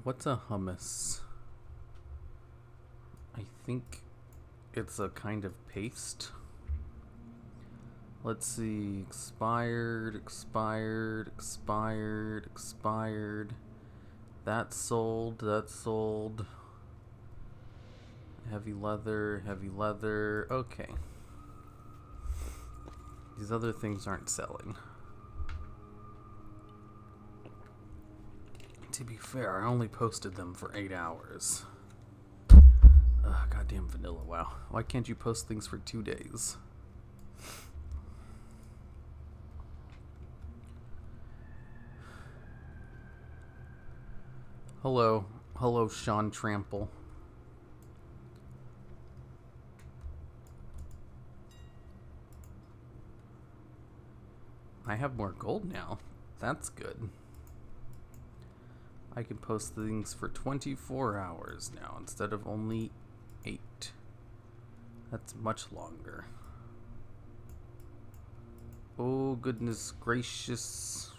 What's a hummus? I think it's a kind of paste. Let's see. Expired. That's sold. Heavy leather. Okay. These other things aren't selling. To be fair, I only posted them for 8 hours. Ugh, goddamn vanilla, wow. Why can't you post things for 2 days? Hello, Sean Trample. I have more gold now. That's good. I can post things for 24 hours now instead of only 8. That's much longer. Oh, goodness gracious.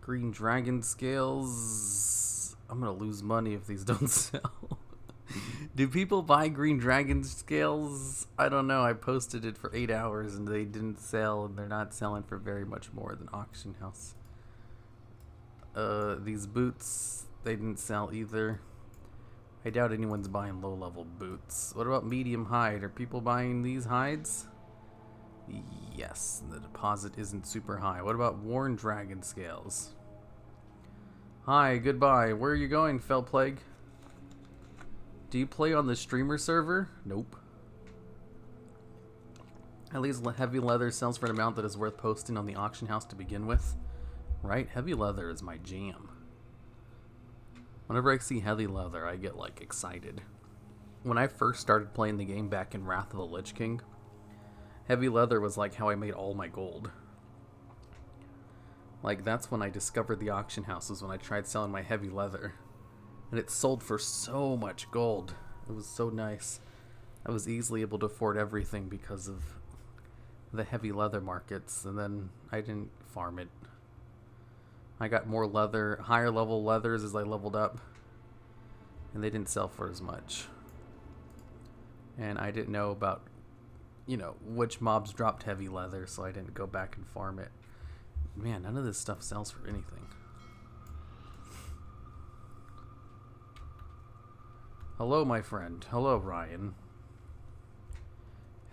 Green dragon scales. I'm gonna lose money if these don't sell. Do people buy green dragon scales? I don't know. I posted it for 8 hours and they didn't sell, and they're not selling for very much more than auction house. These boots, they didn't sell either. I doubt anyone's buying low-level boots. What about medium hide? Are people buying these hides? Yes, the deposit isn't super high. What about worn dragon scales? Hi, goodbye. Where are you going, Fell Plague? Do you play on the streamer server? Nope. At least heavy leather sells for an amount that is worth posting on the auction house to begin with. Right? Heavy leather is my jam. Whenever I see heavy leather, I get, like, excited. When I first started playing the game back in Wrath of the Lich King, heavy leather was like how I made all my gold. Like, that's when I discovered the auction house, was when I tried selling my heavy leather. And it sold for so much gold. It was so nice. I was easily able to afford everything because of the heavy leather markets, and then I didn't farm it. I got more leather, higher level leathers as I leveled up, and they didn't sell for as much. And I didn't know about, which mobs dropped heavy leather, so I didn't go back and farm it. Man, none of this stuff sells for anything. Hello, my friend. Hello, Ryan.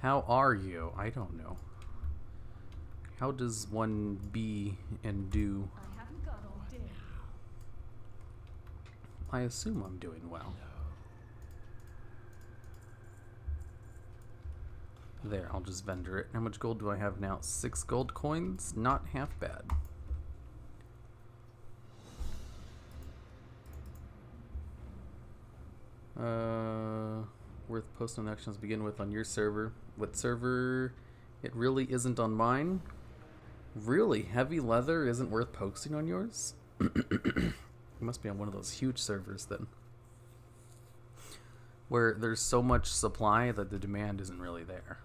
How are you? I don't know. How does one be and do? I haven't got all day. I assume I'm doing well. There, I'll just vendor it. How much gold do I have now? 6 gold coins? Not half bad. Worth posting actions begin with on your server. What server? It really isn't on mine. Really? Heavy leather isn't worth posting on yours? It must be on one of those huge servers then, where there's so much supply that the demand isn't really there.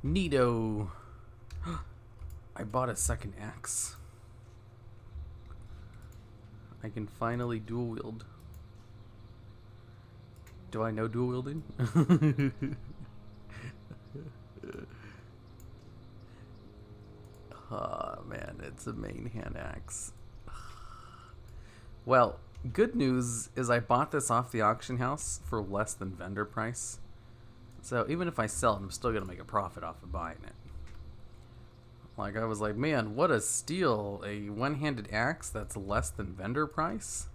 Neato. I bought a second axe. I can finally dual wield. Do I know dual wielding? Oh man, it's a main hand axe. Well, good news is I bought this off the auction house for less than vendor price. So even if I sell it, I'm still going to make a profit off of buying it. Like, I was like, man, what a steal. A one-handed axe that's less than vendor price?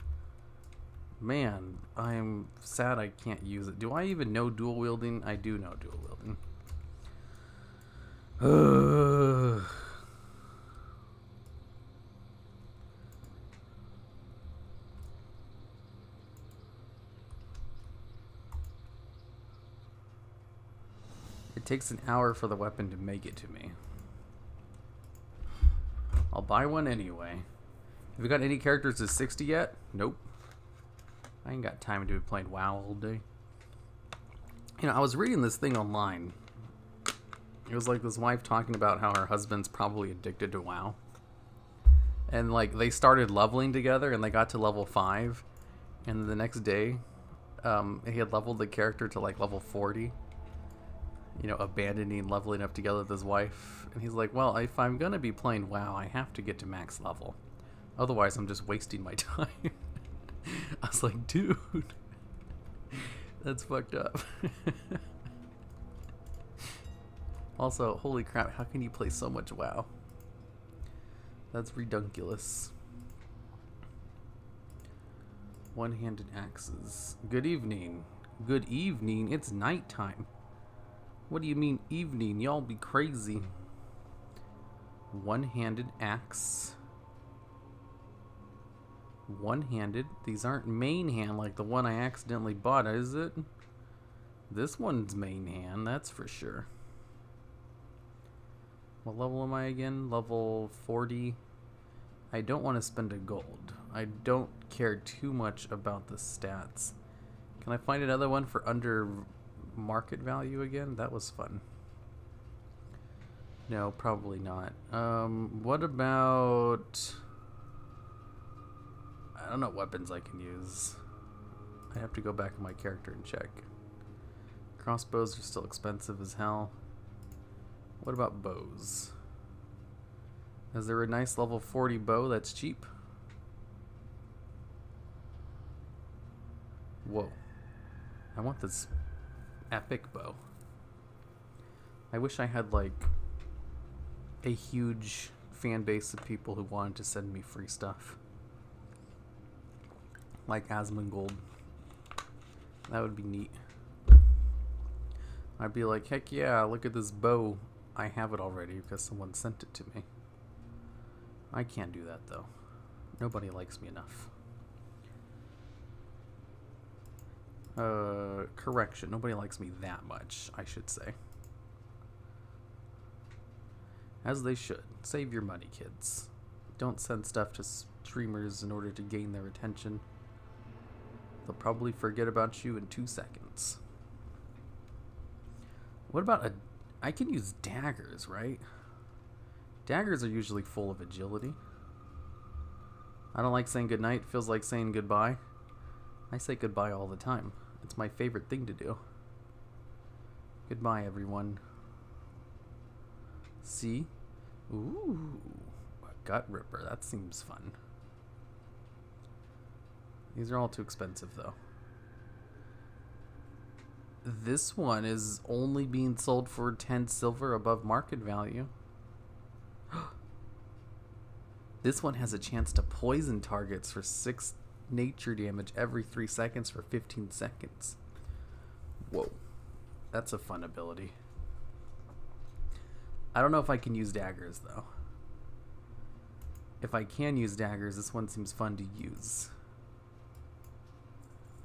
Man, I'm sad I can't use it. Do I even know dual wielding? I do know dual wielding. It takes an hour for the weapon to make it to me. I'll buy one anyway. Have you got any characters to 60 yet? Nope. I ain't got time to be playing WoW all day. I was reading this thing online. It was like this wife talking about how her husband's probably addicted to WoW. And like they started leveling together, and they got to level 5, and then the next day, he had leveled the character to like level 40. You know, abandoning leveling up together with his wife, and he's like, "Well, if I'm gonna be playing WoW, I have to get to max level. Otherwise, I'm just wasting my time." I was like, "Dude, that's fucked up." Also, holy crap! How can you play so much WoW? That's redunculous. One-handed axes. Good evening. Good evening. It's nighttime. What do you mean evening? Y'all be crazy. One-handed axe. One-handed. These aren't main hand like the one I accidentally bought, is it? This one's main hand, that's for sure. What level am I again? Level 40. I don't want to spend a gold. I don't care too much about the stats. Can I find another one for under market value again? That was fun. No, probably not. What about... I don't know what weapons I can use. I have to go back in my character and check. Crossbows are still expensive as hell. What about bows? Is there a nice level 40 bow that's cheap? Whoa. I want this epic bow. I wish I had like a huge fan base of people who wanted to send me free stuff. Like Asmongold. That would be neat. I'd be like, heck yeah, look at this bow. I have it already because someone sent it to me. I can't do that though. Nobody likes me enough. Correction. Nobody likes me that much, I should say. As they should. Save your money, kids. Don't send stuff to streamers in order to gain their attention. They'll probably forget about you in 2 seconds. What about I can use daggers, right? Daggers are usually full of agility. I don't like saying goodnight. Feels like saying goodbye. I say goodbye all the time. It's my favorite thing to do. Goodbye, everyone. See? Ooh, a gut ripper. That seems fun. These are all too expensive, though. This one is only being sold for 10 silver above market value. This one has a chance to poison targets for 6 nature damage every 3 seconds for 15 seconds. Whoa. That's a fun ability. I don't know if I can use daggers, though. If I can use daggers, this one seems fun to use.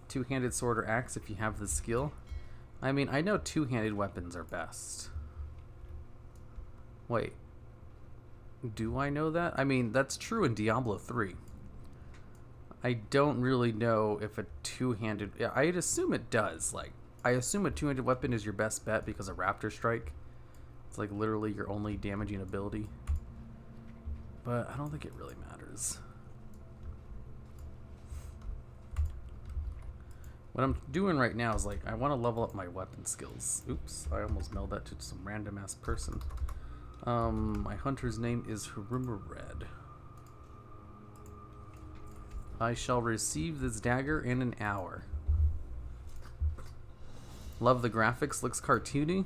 Two-handed sword or axe if you have the skill. I mean, I know two-handed weapons are best. Wait. Do I know that? I mean, that's true in Diablo 3. I don't really know if a two-handed... Yeah, I'd assume it does. Like, I assume a two-handed weapon is your best bet because of Raptor Strike. It's like literally your only damaging ability. But I don't think it really matters. What I'm doing right now is like, I want to level up my weapon skills. Oops, I almost mailed that to some random ass person. My hunter's name is Haruma Red. I shall receive this dagger in an hour. Love the graphics, looks cartoony.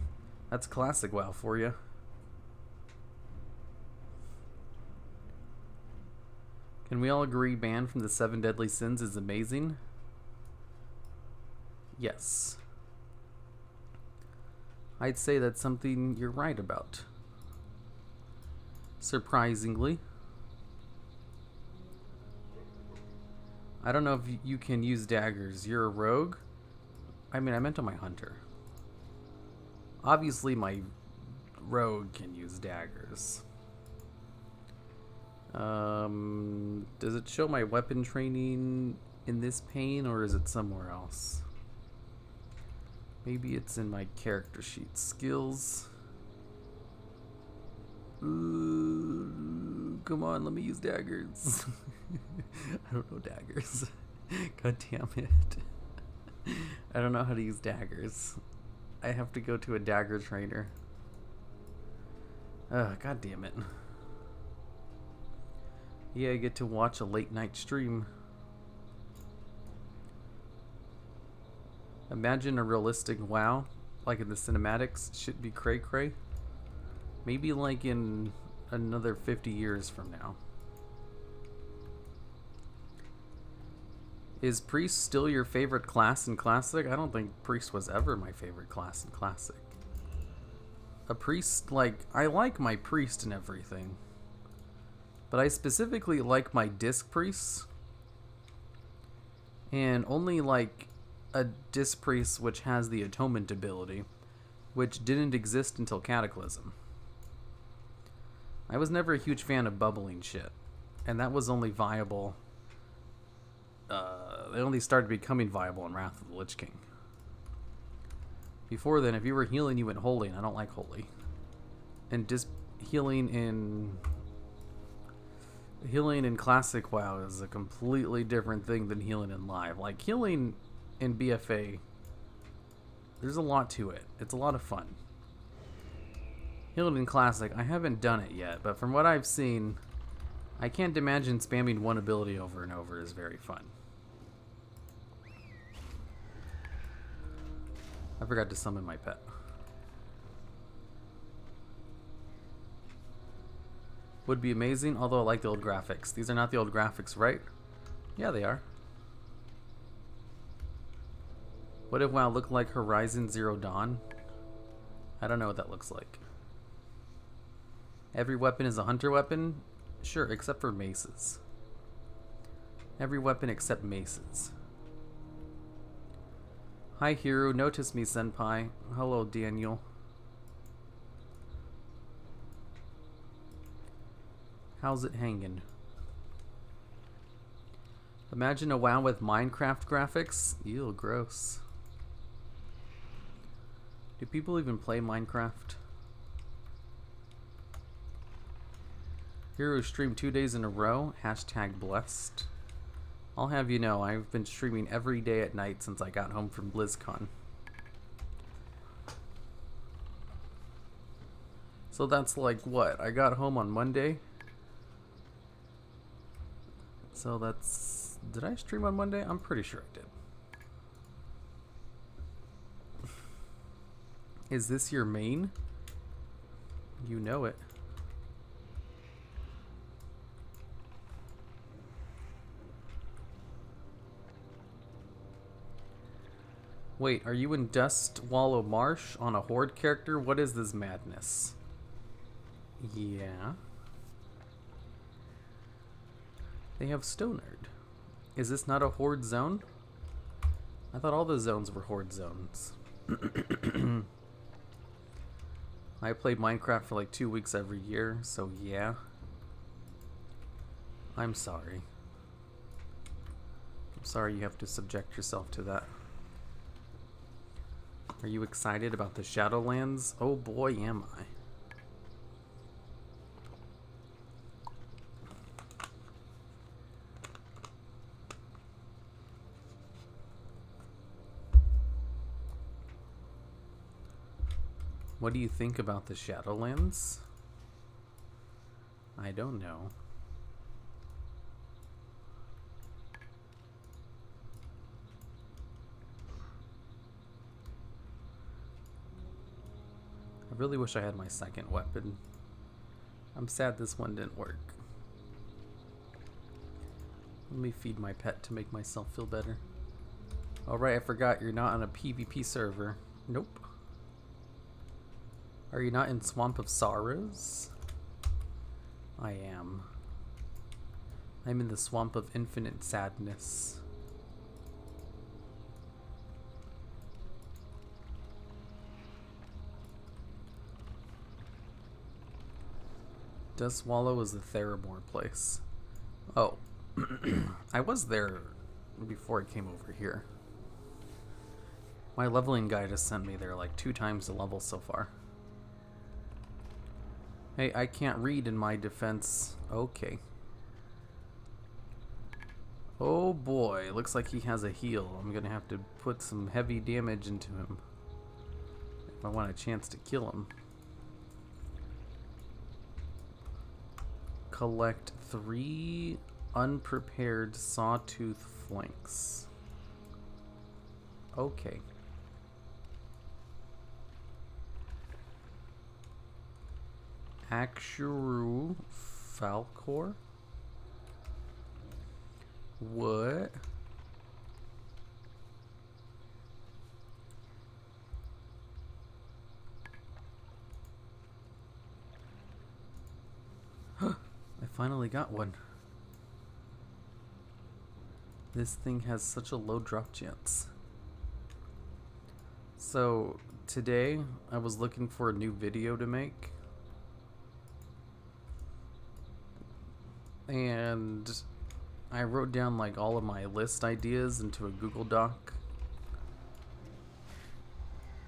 That's classic WoW for you. Can we all agree ban from the 7 deadly sins is amazing? Yes. I'd say that's something you're right about. Surprisingly. I don't know if you can use daggers. You're a rogue? I mean, I meant on my hunter. Obviously, my rogue can use daggers. Does it show my weapon training in this pane, or is it somewhere else? Maybe it's in my character sheet. Skills. come on, let me use daggers. I don't know daggers. God damn it. I don't know how to use daggers. I have to go to a dagger trainer. God damn it. Yeah, I get to watch a late night stream. Imagine a realistic WoW, like in the cinematics, should be cray cray. Maybe like in another 50 years from now. Is Priest still your favorite class in Classic? I don't think Priest was ever my favorite class in Classic. A Priest, like, I like my Priest and everything. But I specifically like my Disc Priests. And only like a Disc Priest which has the Atonement ability, which didn't exist until Cataclysm. I was never a huge fan of bubbling shit. And that was only viable... they only started becoming viable in Wrath of the Lich King. Before then, if you were healing, you went holy, and I don't like holy. And just healing in Classic WoW is a completely different thing than healing in Live. Like, healing in BFA, there's a lot to it. It's a lot of fun. Healing in Classic, I haven't done it yet, but from what I've seen, I can't imagine spamming one ability over and over is very fun. I forgot to summon my pet. Would be amazing, although I like the old graphics. These are not the old graphics, right? Yeah, they are. What if WoW looked like Horizon Zero Dawn? I don't know what that looks like. Every weapon is a hunter weapon? Sure, except for maces. Every weapon except maces. Hi, Hero. Notice me, Senpai. Hello, Daniel. How's it hanging? Imagine a WoW with Minecraft graphics? Ew, gross. Do people even play Minecraft? Hero streamed 2 days in a row. Hashtag blessed. I'll have you know, I've been streaming every day at night since I got home from BlizzCon. So that's like what? I got home on Monday. So that's... Did I stream on Monday? I'm pretty sure I did. Is this your main? You know it. Wait, are you in Dust Wallow Marsh on a Horde character? What is this madness? Yeah. They have Stonard. Is this not a Horde zone? I thought all the zones were Horde zones. I played Minecraft for like 2 weeks every year, so yeah. I'm sorry. I'm sorry you have to subject yourself to that. Are you excited about the Shadowlands? Oh boy, am I. What do you think about the Shadowlands? I don't know. I really wish I had my second weapon. I'm sad this one didn't work. Let me feed my pet to make myself feel better. Alright, I forgot you're not on a PvP server. Nope. Are you not in Swamp of Sorrows? I am. I'm in the Swamp of Infinite Sadness. Dust Wallow is the Theramore place. Oh. I was there before I came over here. My leveling guide has sent me there like 2 times the level so far. Hey, I can't read in my defense. Okay. Oh boy, looks like he has a heal. I'm gonna have to put some heavy damage into him if I want a chance to kill him. Collect 3 unprepared sawtooth flanks. Okay. Actual Falcor? What? I finally got one. This thing has such a low drop chance. So today I was looking for a new video to make, and I wrote down like all of my list ideas into a Google Doc,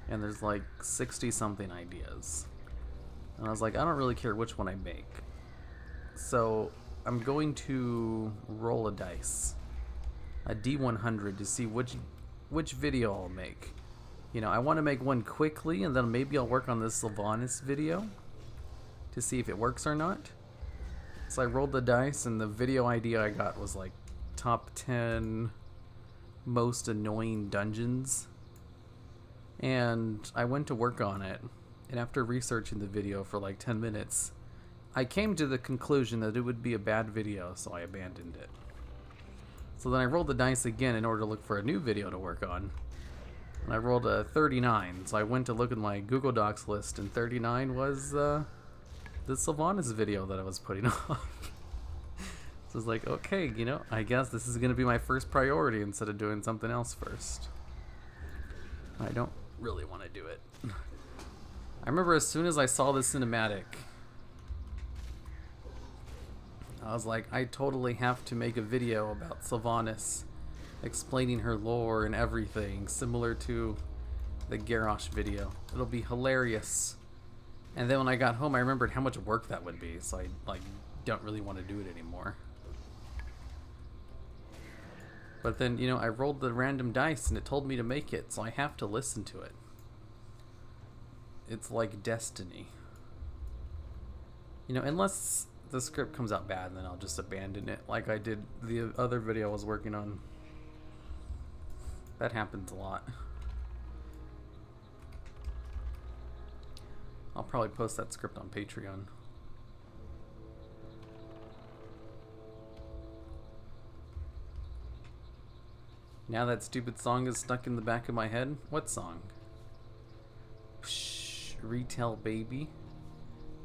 and there's like 60 something ideas, and I was like, I don't really care which one I make, so I'm going to roll a dice, a D100, to see which video I'll make. You know, I want to make one quickly, and then maybe I'll work on this Sylvanas video to see if it works or not. So I rolled the dice, and the video idea I got was like top 10 most annoying dungeons. And I went to work on it, and after researching the video for like 10 minutes, I came to the conclusion that it would be a bad video, so I abandoned it. So then I rolled the dice again in order to look for a new video to work on. And I rolled a 39, so I went to look at my Google Docs list, and 39 was the Sylvanas video that I was putting off. So I was like, okay, you know, I guess this is going to be my first priority instead of doing something else first. I don't really want to do it. I remember as soon as I saw the cinematic, I was like, I totally have to make a video about Sylvanas, explaining her lore and everything, similar to the Garrosh video. It'll be hilarious. And then when I got home, I remembered how much work that would be, so I like don't really want to do it anymore. But then, you know, I rolled the random dice and it told me to make it, so I have to listen to it. It's like destiny. You know, unless the script comes out bad, then I'll just abandon it, like I did the other video I was working on. That happens a lot. I'll probably post that script on Patreon. Now that stupid song is stuck in the back of my head. What song? Psh, Retail Baby.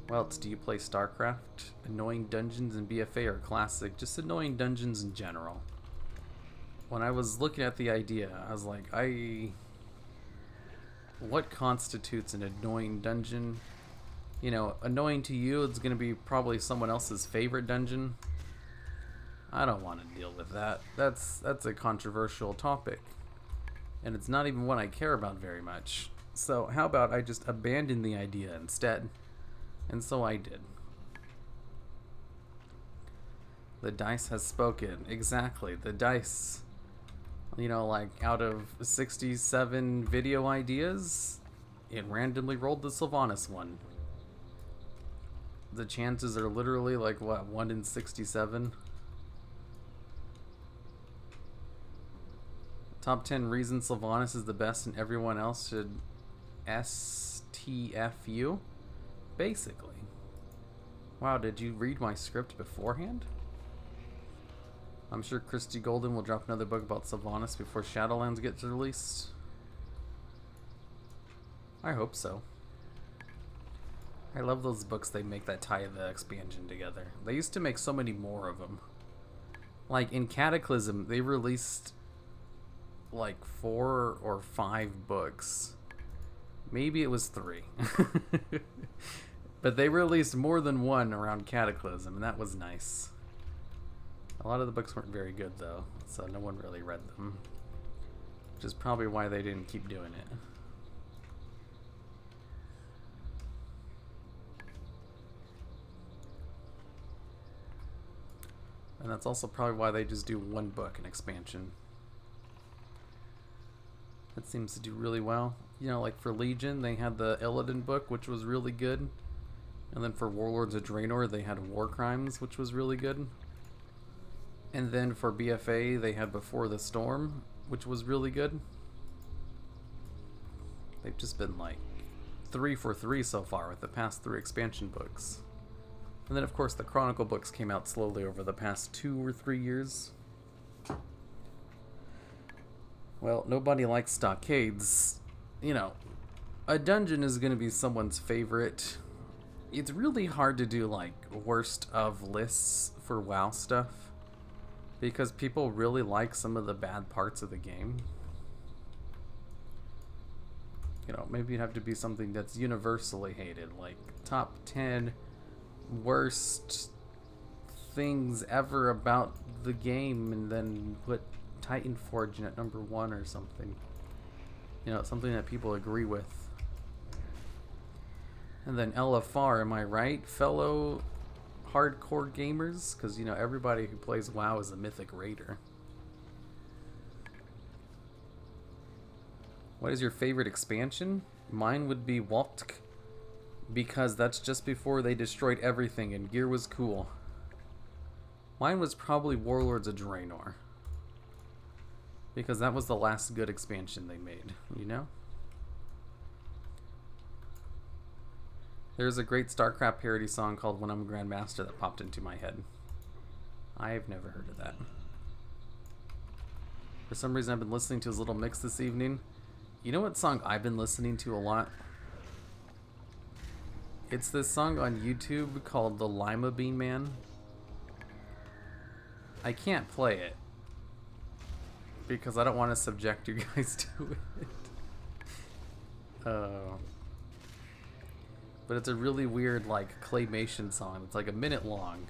What else do you play? StarCraft? Annoying Dungeons and BFA are classic. Just annoying dungeons in general. When I was looking at the idea, I was like, what constitutes an annoying dungeon? You know, annoying to you, it's going to be probably someone else's favorite dungeon. I don't want to deal with that. That's a controversial topic. And it's not even one I care about very much. So how about I just abandon the idea instead? And so I did. The dice has spoken. Exactly, the dice. You know, like out of 67 video ideas, it randomly rolled the Sylvanas one. The chances are literally like, what, 1 in 67? Top 10 reasons Sylvanas is the best and everyone else should STFU? Basically. Wow, did you read my script beforehand? I'm sure Christy Golden will drop another book about Sylvanas before Shadowlands gets released. I hope so. I love those books they make that tie the expansion together. They used to make so many more of them. Like in Cataclysm, they released like 4 or 5 books. Maybe it was 3. But they released more than one around Cataclysm, and that was nice. A lot of the books weren't very good, though, so no one really read them. Which is probably why they didn't keep doing it. And that's also probably why they just do one book an expansion. That seems to do really well. You know, like for Legion, they had the Illidan book, which was really good. And then for Warlords of Draenor, they had War Crimes, which was really good. And then for BFA, they had Before the Storm, which was really good. They've just been like 3 for 3 so far with the past 3 expansion books. And then, of course, the Chronicle books came out slowly over the past 2 or 3 years. Well, nobody likes stockades. You know, a dungeon is going to be someone's favorite. It's really hard to do, like, worst of lists for WoW stuff, because people really like some of the bad parts of the game. You know, maybe it'd have to be something that's universally hated, like top 10 worst things ever about the game, and then put Titanforge in at number 1 or something. You know, something that people agree with. And then LFR, am I right? Fellow hardcore gamers? Because, you know, everybody who plays WoW is a Mythic Raider. What is your favorite expansion? Mine would be Waltk, because that's just before they destroyed everything and gear was cool. Mine was probably Warlords of Draenor, because that was the last good expansion they made, you know? There's a great StarCraft parody song called When I'm a Grandmaster that popped into my head. I've never heard of that. For some reason I've been listening to his little mix this evening. You know what song I've been listening to a lot? It's this song on YouTube called The Lima Bean Man. I can't play it because I don't want to subject you guys to it. But it's a really weird, like, claymation song. It's like a minute long.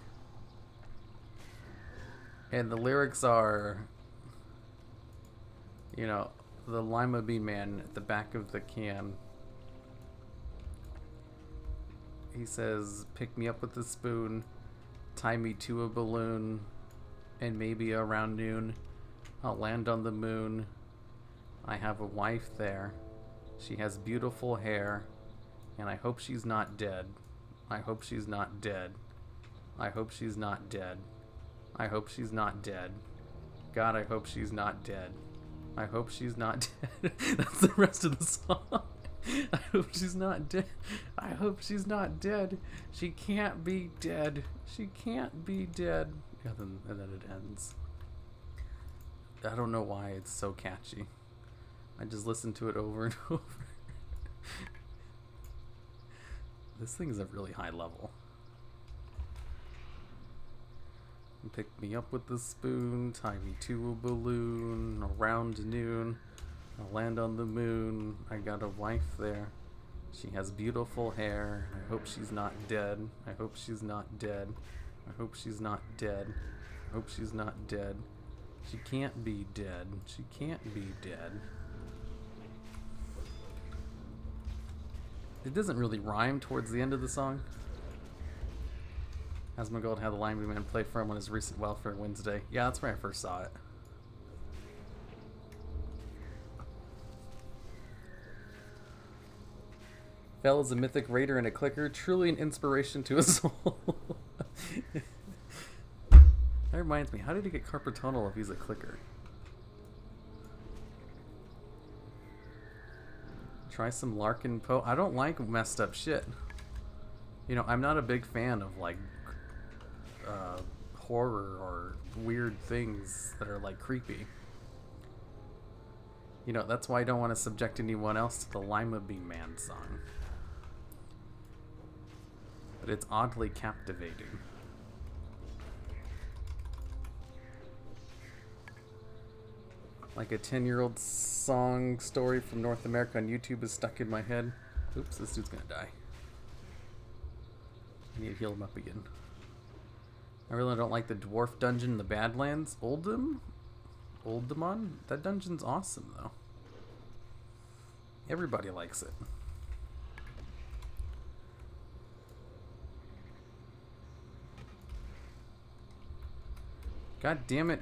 And the lyrics are, you know, the Lima Bean Man at the back of the can. He says, pick me up with a spoon, tie me to a balloon, and maybe around noon, I'll land on the moon. I have a wife there. She has beautiful hair, and I hope she's not dead. I hope she's not dead. I hope she's not dead. I hope she's not dead. God, I hope she's not dead. I hope she's not dead. That's the rest of the song. I hope she's not dead. I hope she's not dead. She can't be dead. She can't be dead. And then it ends. I don't know why it's so catchy. I just listen to it over and over. This thing is a really high level. Pick me up with the spoon, tie me to a balloon, around noon, I'll land on the moon, I got a wife there, she has beautiful hair, I hope she's not dead, I hope she's not dead, I hope she's not dead, I hope she's not dead, she can't be dead, she can't be dead. It doesn't really rhyme towards the end of the song. Asmongold had the Lima Man play for him on his recent Welfare Wednesday. Yeah, that's where I first saw it. Fel is a Mythic Raider and a clicker, truly an inspiration to us all. That reminds me, how did he get carpal tunnel if he's a clicker? Try some Larkin Poe. I don't like messed up shit. You know, I'm not a big fan of, like, horror or weird things that are, like, creepy. You know, that's why I don't want to subject anyone else to the Lima Bean Man song. But it's oddly captivating. Like a 10-year-old song story from North America on YouTube is stuck in my head. Oops, this dude's gonna die. I need to heal him up again. I really don't like the dwarf dungeon in the Badlands. Oldemon? That dungeon's awesome, though. Everybody likes it. God damn it.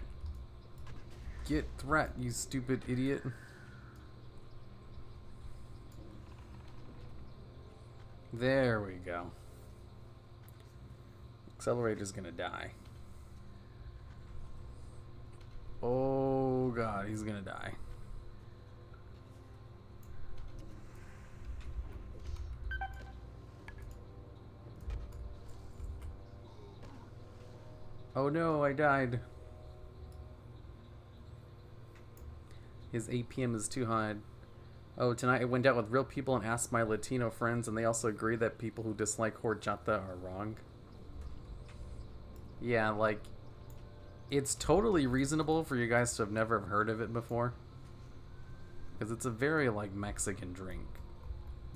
Get threat, you stupid idiot. There we go. Accelerator's gonna die. Oh god, he's gonna die. Oh no, I died. His APM is too high. Oh, tonight I went out with real people and asked my Latino friends, and they also agree that people who dislike horchata are wrong. Yeah, like, it's totally reasonable for you guys to have never heard of it before. Because it's a very, like, Mexican drink.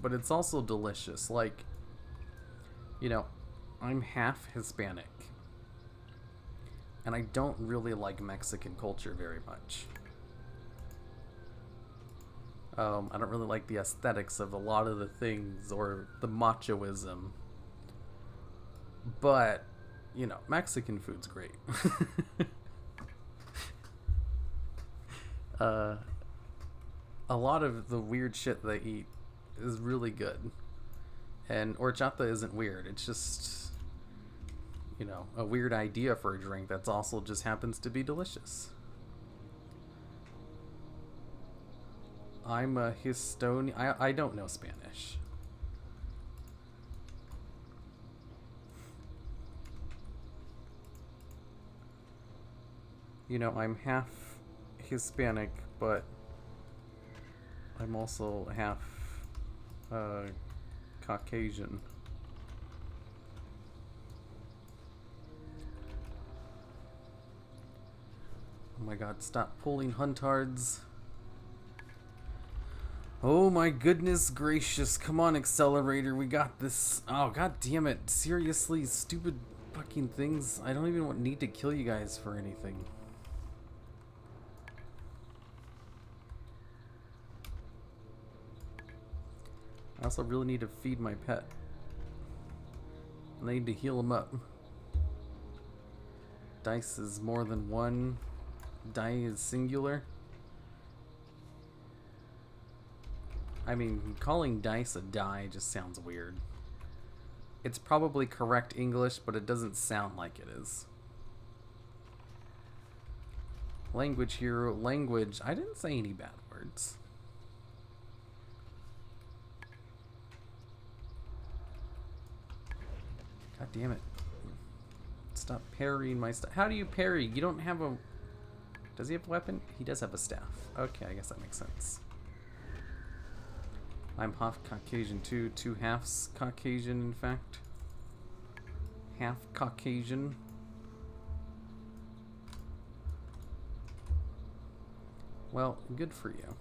But it's also delicious. Like, you know, I'm half Hispanic. And I don't really like Mexican culture very much. I don't really like the aesthetics of a lot of the things or the machoism. But, you know, Mexican food's great. A lot of the weird shit they eat is really good. And horchata isn't weird. It's just, you know, a weird idea for a drink that's also just happens to be delicious. I'm a Histonian. I don't know Spanish. You know, I'm half Hispanic, but I'm also half Caucasian. Oh my god, stop pulling huntards. Oh my goodness gracious. Come on, accelerator. We got this. Oh, god damn it. Seriously, stupid fucking things. I don't even need to kill you guys for anything. I also really need to feed my pet. And I need to heal him up. Dice is more than one. Die is singular. I mean, calling dice a die just sounds weird. It's probably correct English, but it doesn't sound like it is. Language hero, language. I didn't say any bad words. God damn it. Stop parrying my stuff. How do you parry? You don't have a... Does he have a weapon? He does have a staff. Okay, I guess that makes sense. I'm half Caucasian too. 2 halves Caucasian, in fact. Half Caucasian. Well, good for you.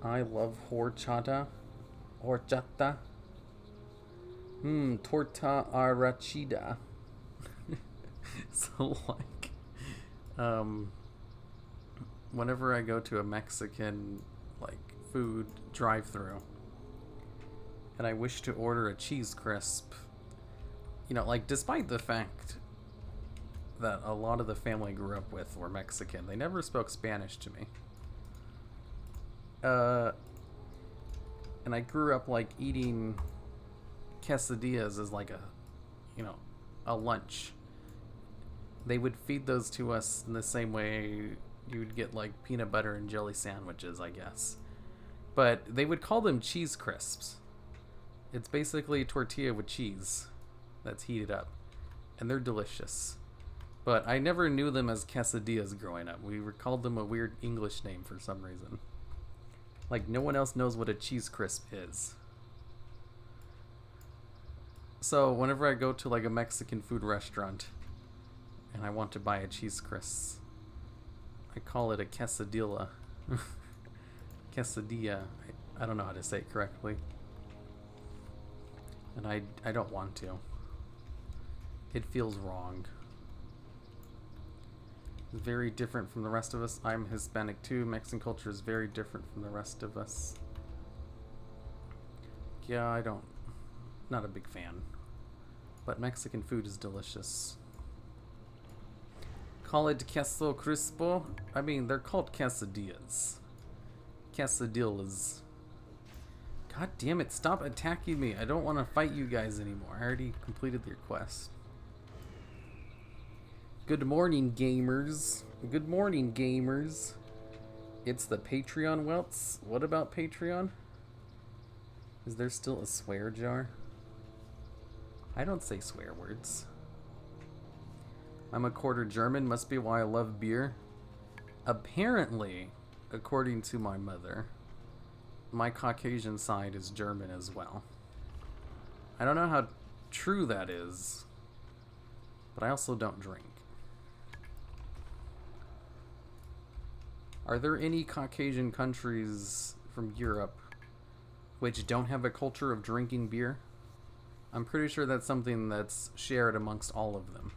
I love horchata. Horchata. Torta arrachida. So, like, whenever I go to a Mexican, like, food drive-thru and I wish to order a cheese crisp, you know, like, despite the fact that a lot of the family I grew up with were Mexican, they never spoke Spanish to me. And I grew up, like, eating quesadillas as, like, a, you know, a lunch. They would feed those to us in the same way you would get, like, peanut butter and jelly sandwiches, I guess. But they would call them cheese crisps. It's basically a tortilla with cheese that's heated up. And they're delicious. But I never knew them as quesadillas growing up. We called them a weird English name for some reason. Like, no one else knows what a cheese crisp is. So, whenever I go to, like, a Mexican food restaurant and I want to buy a cheese crisp, I call it a quesadilla. Quesadilla. I don't know how to say it correctly. And I don't want to. It feels wrong. Very different from the rest of us. I'm Hispanic too. Mexican culture is very different from the rest of us. Yeah, not a big fan. But Mexican food is delicious. Call it queso crispo. I mean, they're called quesadillas. Quesadillas. God damn it, stop attacking me. I don't want to fight you guys anymore. I already completed your quest. Good morning, gamers. Good morning, gamers. It's the Patreon welts. What about Patreon? Is there still a swear jar? I don't say swear words. I'm a quarter German, must be why I love beer. Apparently, according to my mother, my Caucasian side is German as well. I don't know how true that is, but I also don't drink. Are there any Caucasian countries from Europe which don't have a culture of drinking beer? I'm pretty sure that's something that's shared amongst all of them.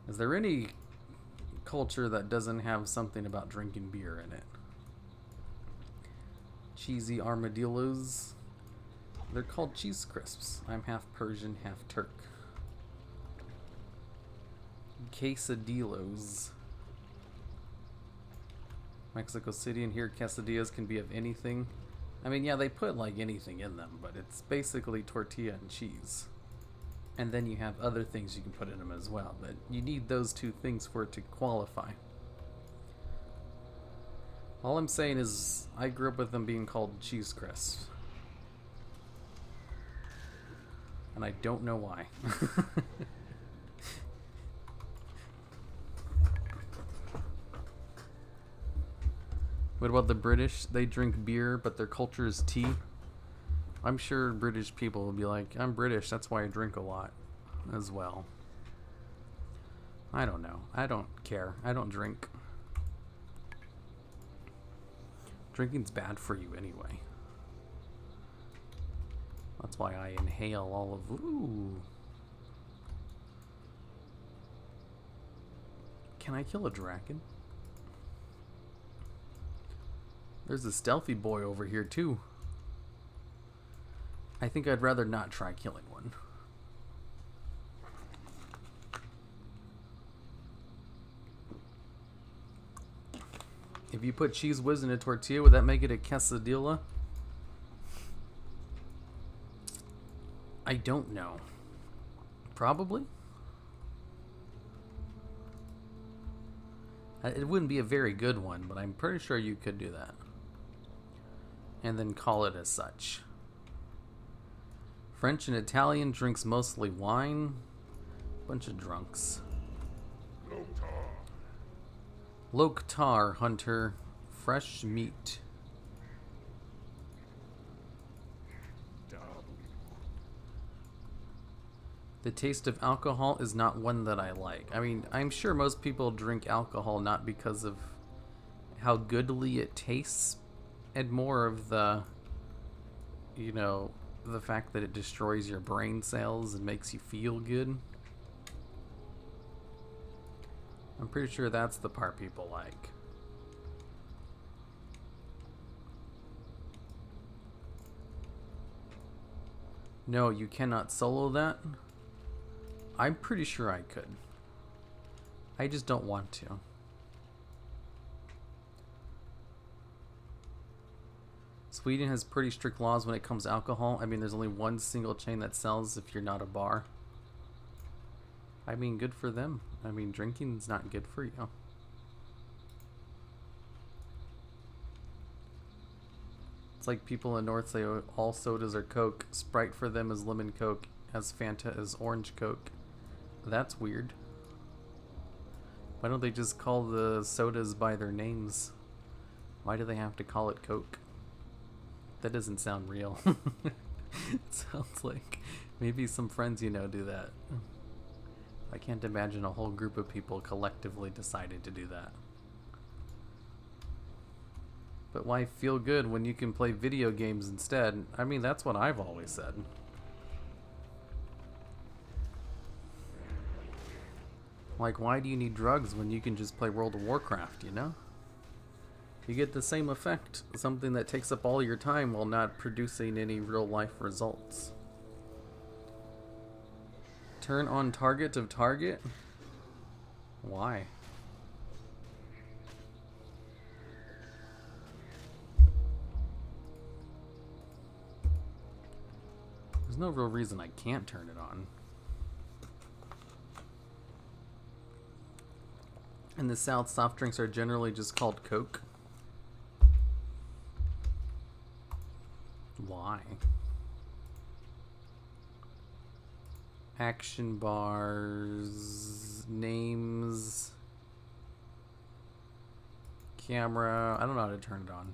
Is there any culture that doesn't have something about drinking beer in it? Cheesy armadillos. They're called cheese crisps. I'm half Persian, half Turk. Quesadillos. Mexico City, and here quesadillas can be of anything. I mean, yeah, they put like anything in them, but it's basically tortilla and cheese. And then you have other things you can put in them as well, but you need those two things for it to qualify. All I'm saying is I grew up with them being called cheese crisps. And I don't know why. What about the British? They drink beer, but their culture is tea. I'm sure British people will be like, I'm British, that's why I drink a lot as well. I don't know. I don't care. I don't drink. Drinking's bad for you anyway. That's why I inhale all of... Ooh. Can I kill a dragon? There's a stealthy boy over here too. I think I'd rather not try killing one. If you put cheese whiz in a tortilla, would that make it a quesadilla? I don't know. Probably. It wouldn't be a very good one, but I'm pretty sure you could do that. And then call it as such. French and Italian drinks mostly wine. Bunch of drunks. Loktar hunter. Fresh meat. The taste of alcohol is not one that I like. I mean, I'm sure most people drink alcohol not because of how goodly it tastes, and more of the, you know, the fact that it destroys your brain cells and makes you feel good. I'm pretty sure that's the part people like. No, you cannot solo that. I'm pretty sure I could. I just don't want to. Sweden has pretty strict laws when it comes to alcohol. I mean, there's only one single chain that sells if you're not a bar. I mean, good for them. I mean, drinking's not good for you. It's like people in North say all sodas are Coke. Sprite for them is lemon Coke, as Fanta is orange Coke. That's weird. Why don't they just call the sodas by their names? Why do they have to call it Coke? That doesn't sound real. It sounds like maybe some friends you know do that. I can't imagine a whole group of people collectively decided to do that. But why feel good when you can play video games instead? I mean, that's what I've always said. Like, why do you need drugs when you can just play World of Warcraft, you know? You get the same effect, something that takes up all your time while not producing any real life results. Turn on target of target? Why? There's no real reason I can't turn it on. In the South, soft drinks are generally just called Coke. Why? Action bars, names, camera. I don't know how to turn it on.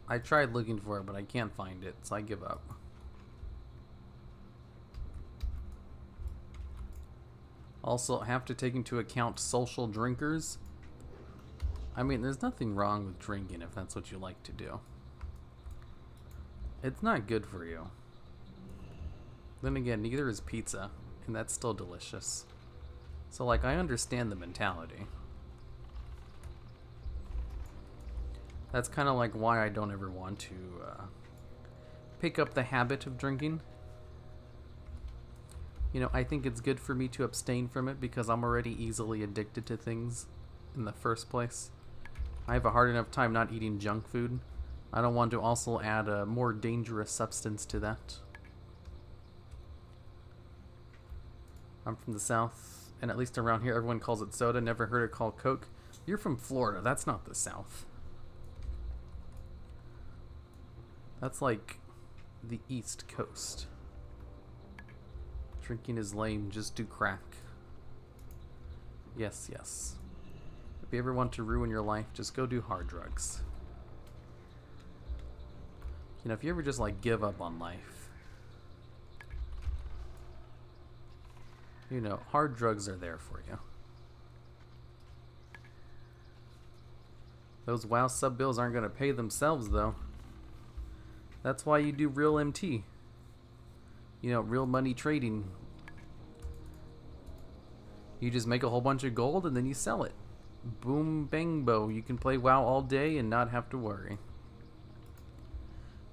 I tried looking for it, but I can't find it, so I give up. Also, have to take into account social drinkers. I mean, there's nothing wrong with drinking if that's what you like to do. It's not good for you. Then again, neither is pizza, and that's still delicious. So, like, I understand the mentality. That's kind of like why I don't ever want to pick up the habit of drinking. You know, I think it's good for me to abstain from it because I'm already easily addicted to things in the first place. I have a hard enough time not eating junk food. I don't want to also add a more dangerous substance to that. I'm from the South, and at least around here everyone calls it soda. Never heard it called Coke. You're from Florida. That's not the South. That's like the East Coast. Drinking is lame, just do crack. Yes, yes. If you ever want to ruin your life, just go do hard drugs. You know, if you ever just like give up on life, you know, hard drugs are there for you. Those WoW sub bills aren't going to pay themselves though. That's why you do real MT. You know, real money trading. You just make a whole bunch of gold and then you sell it. Boom, bang, bo. You can play WoW all day and not have to worry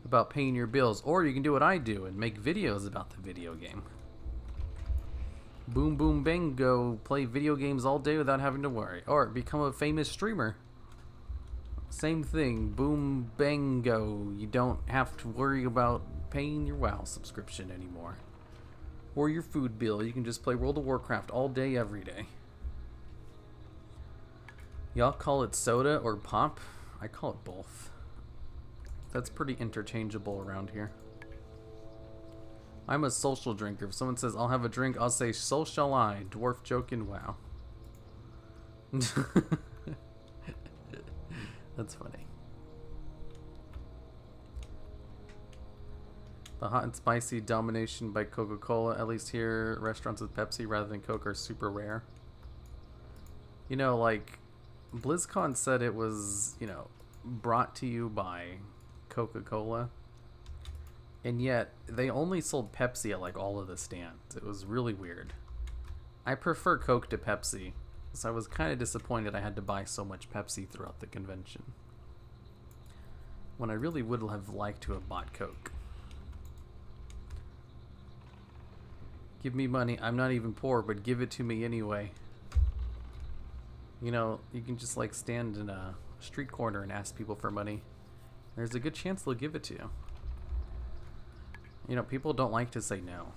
about paying your bills. Or you can do what I do and make videos about the video game. Boom, boom, bang, go. Play video games all day without having to worry. Or become a famous streamer. Same thing. Boom, bang, go. You don't have to worry about paying your WoW subscription anymore. Or your food bill. You can just play World of Warcraft all day, every day. Y'all call it soda or pop? I call it both. That's pretty interchangeable around here. I'm a social drinker. If someone says, I'll have a drink, I'll say, so shall I. Dwarf joke in WoW. That's funny. The hot and spicy domination by Coca-Cola, at least here, restaurants with Pepsi rather than Coke are super rare. You know, like, BlizzCon said it was, you know, brought to you by Coca-Cola. And yet, they only sold Pepsi at, like, all of the stands. It was really weird. I prefer Coke to Pepsi, so I was kind of disappointed I had to buy so much Pepsi throughout the convention, when I really would have liked to have bought Coke. Give me money. I'm not even poor, but give it to me anyway. You know, you can just like stand in a street corner and ask people for money. There's a good chance they'll give it to you. You know, people don't like to say no.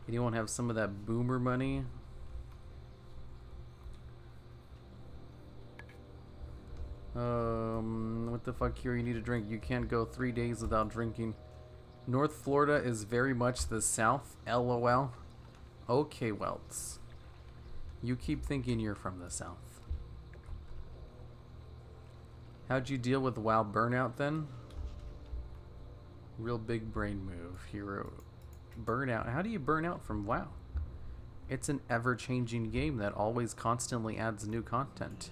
Anyone have some of that boomer money? What the fuck here? You need a drink. You can't go 3 days without drinking. North Florida is very much the South. LOL. Okay, Welts. You keep thinking you're from the South. How'd you deal with WoW burnout then? Real big brain move. Hero. Burnout. How do you burn out from WoW? It's an ever-changing game that always constantly adds new content.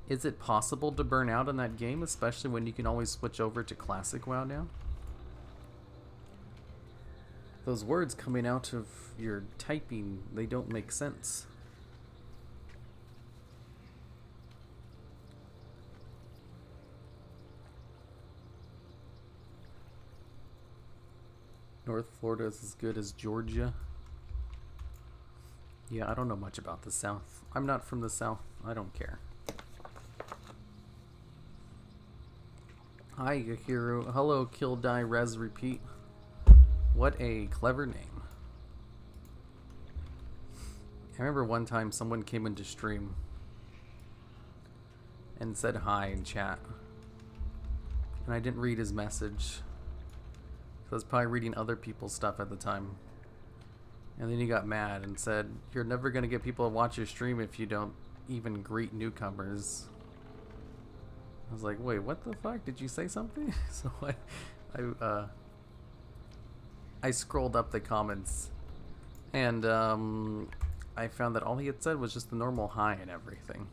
Is it possible to burn out in that game, especially when you can always switch over to classic WoW now? Those words coming out of your typing, they don't make sense. North Florida is as good as Georgia. Yeah, I don't know much about the South. I'm not from the South. I don't care. Hi, Hero. Hello, Kill, Die, Res, Repeat. What a clever name. I remember one time someone came into stream and said hi in chat. And I didn't read his message. I was probably reading other people's stuff at the time. And then he got mad and said, "You're never going to get people to watch your stream if you don't even greet newcomers." I was like, wait, what the fuck? Did you say something? So I scrolled up the comments and I found that all he had said was just the normal hi and everything.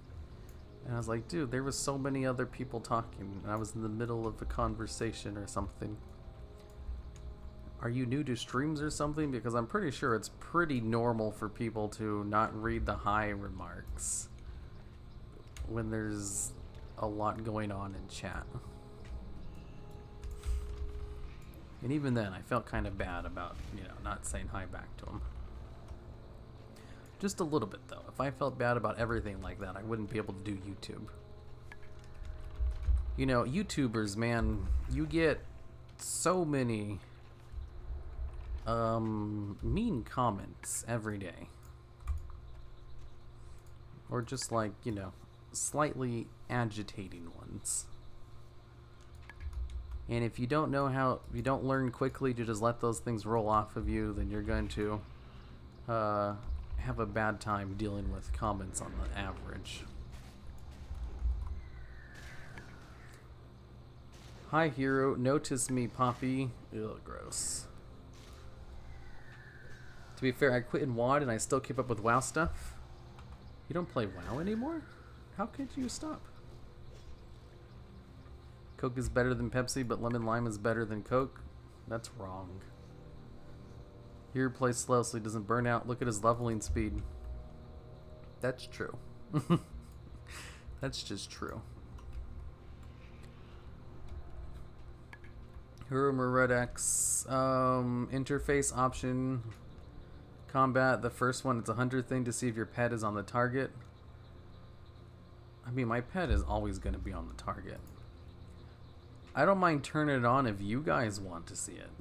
And I was like, dude, there was so many other people talking and I was in the middle of a conversation or something. Are you new to streams or something? Because I'm pretty sure it's pretty normal for people to not read the hi remarks when there's a lot going on in chat. And even then, I felt kind of bad about, not saying hi back to him. Just a little bit, though. If I felt bad about everything like that, I wouldn't be able to do YouTube. YouTubers, man, you get so many mean comments every day. Or just like, slightly agitating ones. And if you don't learn quickly to just let those things roll off of you, then you're going to have a bad time dealing with comments on the average. Hi, Hero. Notice me, Poppy. Ugh, gross. To be fair, I quit in WoD and I still keep up with WoW stuff. You don't play WoW anymore? How could you stop? Coke is better than Pepsi, but lemon lime is better than Coke? That's wrong. Hero plays slow so he doesn't burn out. Look at his leveling speed. That's true. That's just true. Hero Meredex. Interface option. Combat. The first one, it's a hunter thing to see if your pet is on the target. I mean, my pet is always going to be on the target. I don't mind turning it on if you guys want to see it.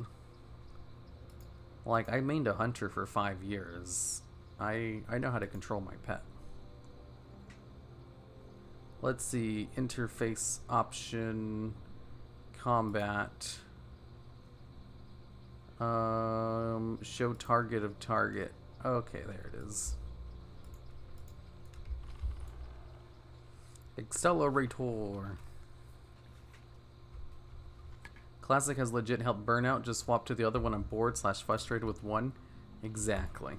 Like, I mained a hunter for 5 years. I know how to control my pet. Let's see. Interface option. Combat. Show target of target. Okay, there it is. Accelerator. Classic has legit helped burnout. Just swap to the other one. I'm bored / frustrated with one. Exactly.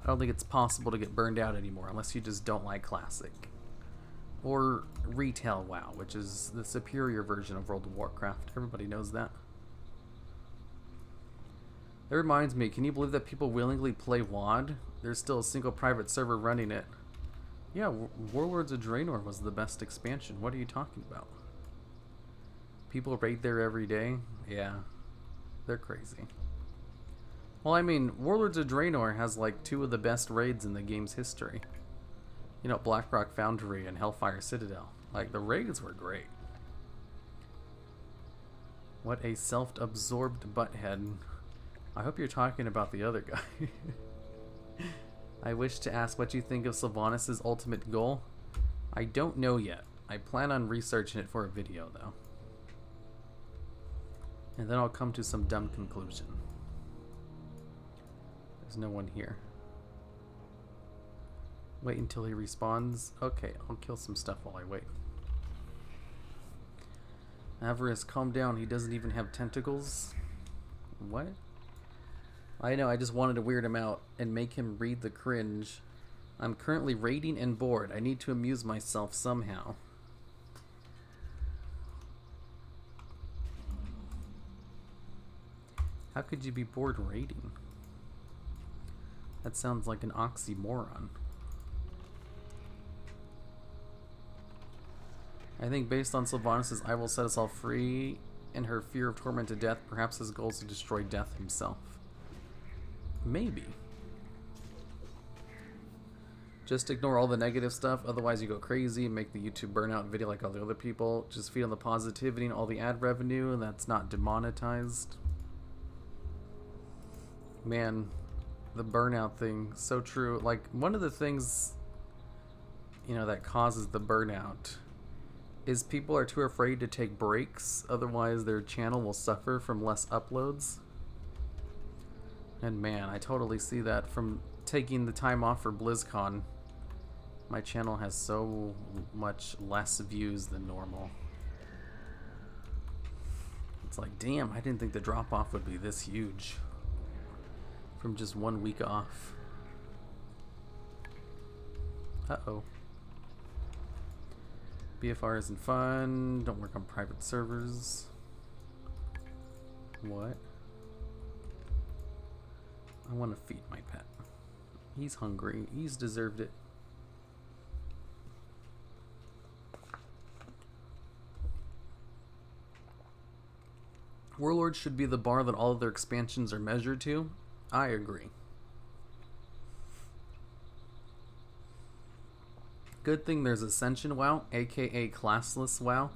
I don't think it's possible to get burned out anymore unless you just don't like Classic. Or Retail WoW, which is the superior version of World of Warcraft. Everybody knows that. That reminds me, can you believe that people willingly play WoD? There's still a single private server running it. Yeah, Warlords of Draenor was the best expansion. What are you talking about? People raid there every day? Yeah. They're crazy. Well, I mean, Warlords of Draenor has like 2 of the best raids in the game's history. Blackrock Foundry and Hellfire Citadel. Like, the raids were great. What a self-absorbed butthead. I hope you're talking about the other guy. I wish to ask what you think of Sylvanas' ultimate goal. I don't know yet. I plan on researching it for a video, though. And then I'll come to some dumb conclusion. There's no one here. Wait until he respawns. Okay, I'll kill some stuff while I wait. Avarice, calm down. He doesn't even have tentacles. What? I know, I just wanted to weird him out and make him read the cringe. I'm currently raiding and bored. I need to amuse myself somehow. How could you be bored raiding? That sounds like an oxymoron. I think based on Sylvanas' I will set us all free, and her fear of tormented death, perhaps his goal is to destroy death himself. Maybe. Just ignore all the negative stuff, otherwise you go crazy and make the YouTube burnout video like all the other people. Just feed on the positivity and all the ad revenue, and that's not demonetized. Man, the burnout thing, so true. Like, one of the things, you know, that causes the burnout is people are too afraid to take breaks, otherwise their channel will suffer from less uploads. And man, I totally see that from taking the time off for BlizzCon. My channel has so much less views than normal. It's like, damn, I didn't think the drop-off would be this huge from just 1 week off. Uh-oh. BFR isn't fun. Don't work on private servers. What? I want to feed my pet. He's hungry. He's deserved it. Warlords should be the bar that all of their expansions are measured to. I agree. Good thing there's Ascension WoW, aka Classless WoW.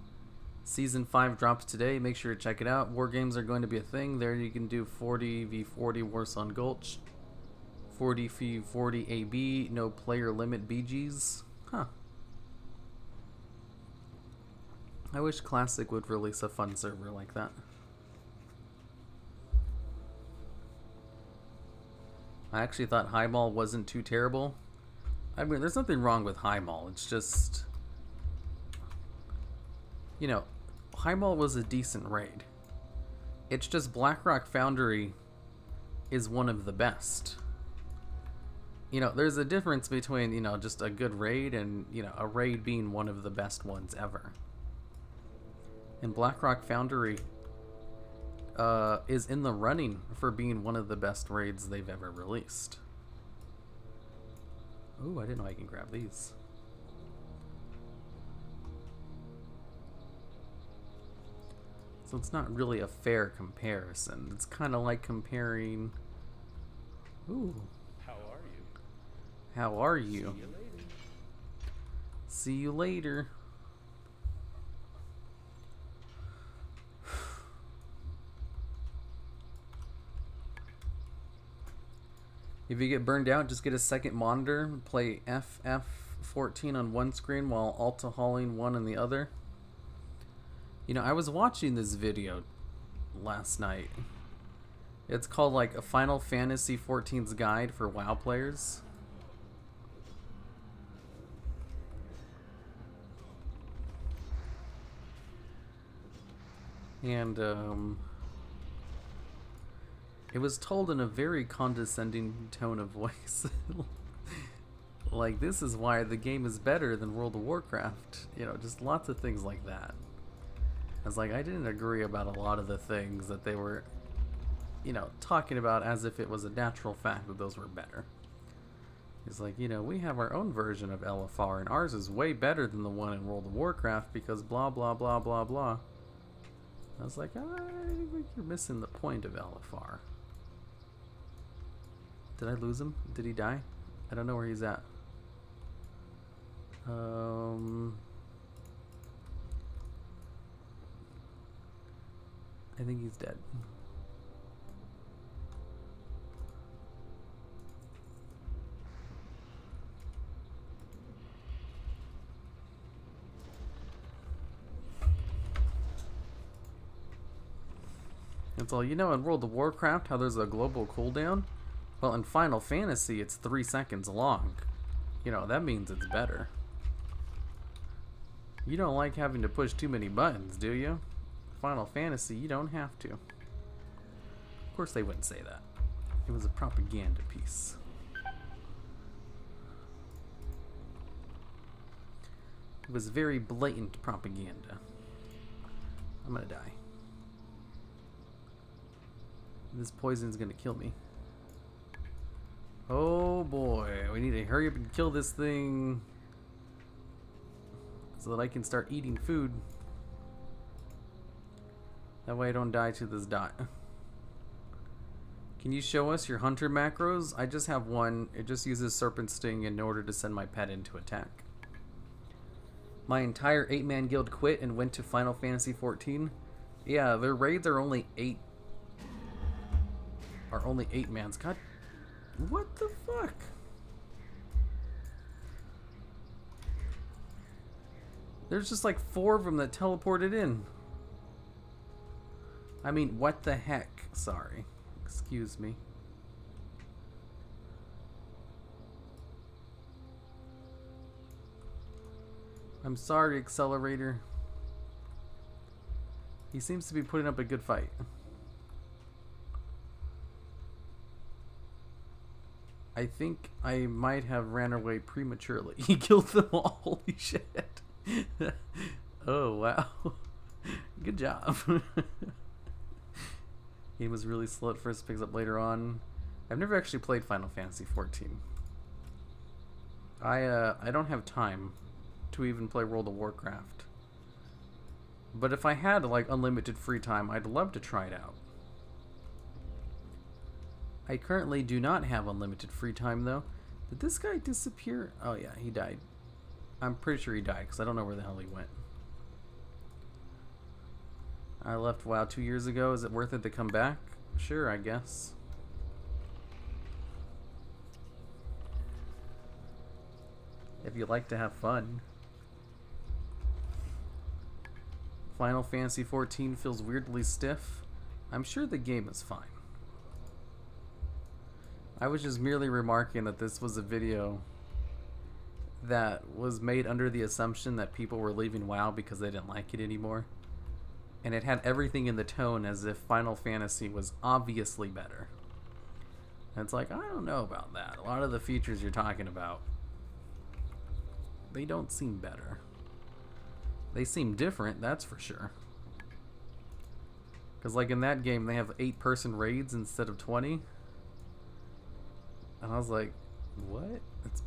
Season 5 drops today. Make sure to check it out. War games are going to be a thing. There you can do 40v40 Warsong Gulch. 40v40 AB. No player limit BGs. Huh. I wish Classic would release a fun server like that. I actually thought Highball wasn't too terrible. I mean, there's nothing wrong with Highball. It's just, you know, Highball was a decent raid. It's just Blackrock Foundry is one of the best. You know, there's a difference between, you know, just a good raid and, you know, a raid being one of the best ones ever. And Blackrock Foundry is in the running for being one of the best raids they've ever released. Ooh, I didn't know I can grab these. So it's not really a fair comparison. It's kind of like comparing... Ooh. How are you? How are you? See you later. See you later. If you get burned out, just get a second monitor, play FF14 on one screen while alta-hauling one on the other. You know, I was watching this video last night. It's called like a Final Fantasy XIV's guide for WoW players. And it was told in a very condescending tone of voice. Like, this is why the game is better than World of Warcraft. You know, just lots of things like that. I was like, I didn't agree about a lot of the things that they were, you know, talking about as if it was a natural fact that those were better. It's like, you know, we have our own version of LFR, and ours is way better than the one in World of Warcraft because blah, blah, blah, blah, blah. I was like, I think you're missing the point of LFR. Did I lose him? Did he die? I don't know where he's at. I think he's dead. It's all, you know, in World of Warcraft how there's a global cooldown? Well, in Final Fantasy it's 3 seconds long. You know, that means it's better. You don't like having to push too many buttons, do you? Final Fantasy, you don't have to. Of course they wouldn't say that. It was a propaganda piece. It was very blatant propaganda. I'm gonna die. This poison's gonna kill me. Oh boy, we need to hurry up and kill this thing so that I can start eating food. That way I don't die to this dot. Can you show us your hunter macros? I just have one. It just uses serpent sting in order to send my pet into attack. My entire 8-man guild quit and went to Final Fantasy 14. Yeah, their raids are only 8 mans. God, what the fuck? There's just like 4 of them that teleported in. I mean, what the heck? Sorry. Excuse me. I'm sorry, Accelerator. He seems to be putting up a good fight. I think I might have ran away prematurely. He killed them all. Holy shit. Oh, wow. Good job. Game was really slow at first, picks up later on. I've never actually played Final Fantasy 14. I don't have time to even play World of Warcraft. But if I had like unlimited free time, I'd love to try it out. I currently do not have unlimited free time though. Did this guy disappear? Oh yeah, he died. I'm pretty sure he died because I don't know where the hell he went. I left WoW 2 years ago. Is it worth it to come back? Sure, I guess. If you like to have fun. Final Fantasy 14 feels weirdly stiff. I'm sure the game is fine. I was just merely remarking that this was a video that was made under the assumption that people were leaving WoW because they didn't like it anymore. And it had everything in the tone as if Final Fantasy was obviously better. And it's like, I don't know about that. A lot of the features you're talking about, they don't seem better. They seem different, that's for sure. Because like in that game, they have 8-person raids instead of 20. And I was like, what? It's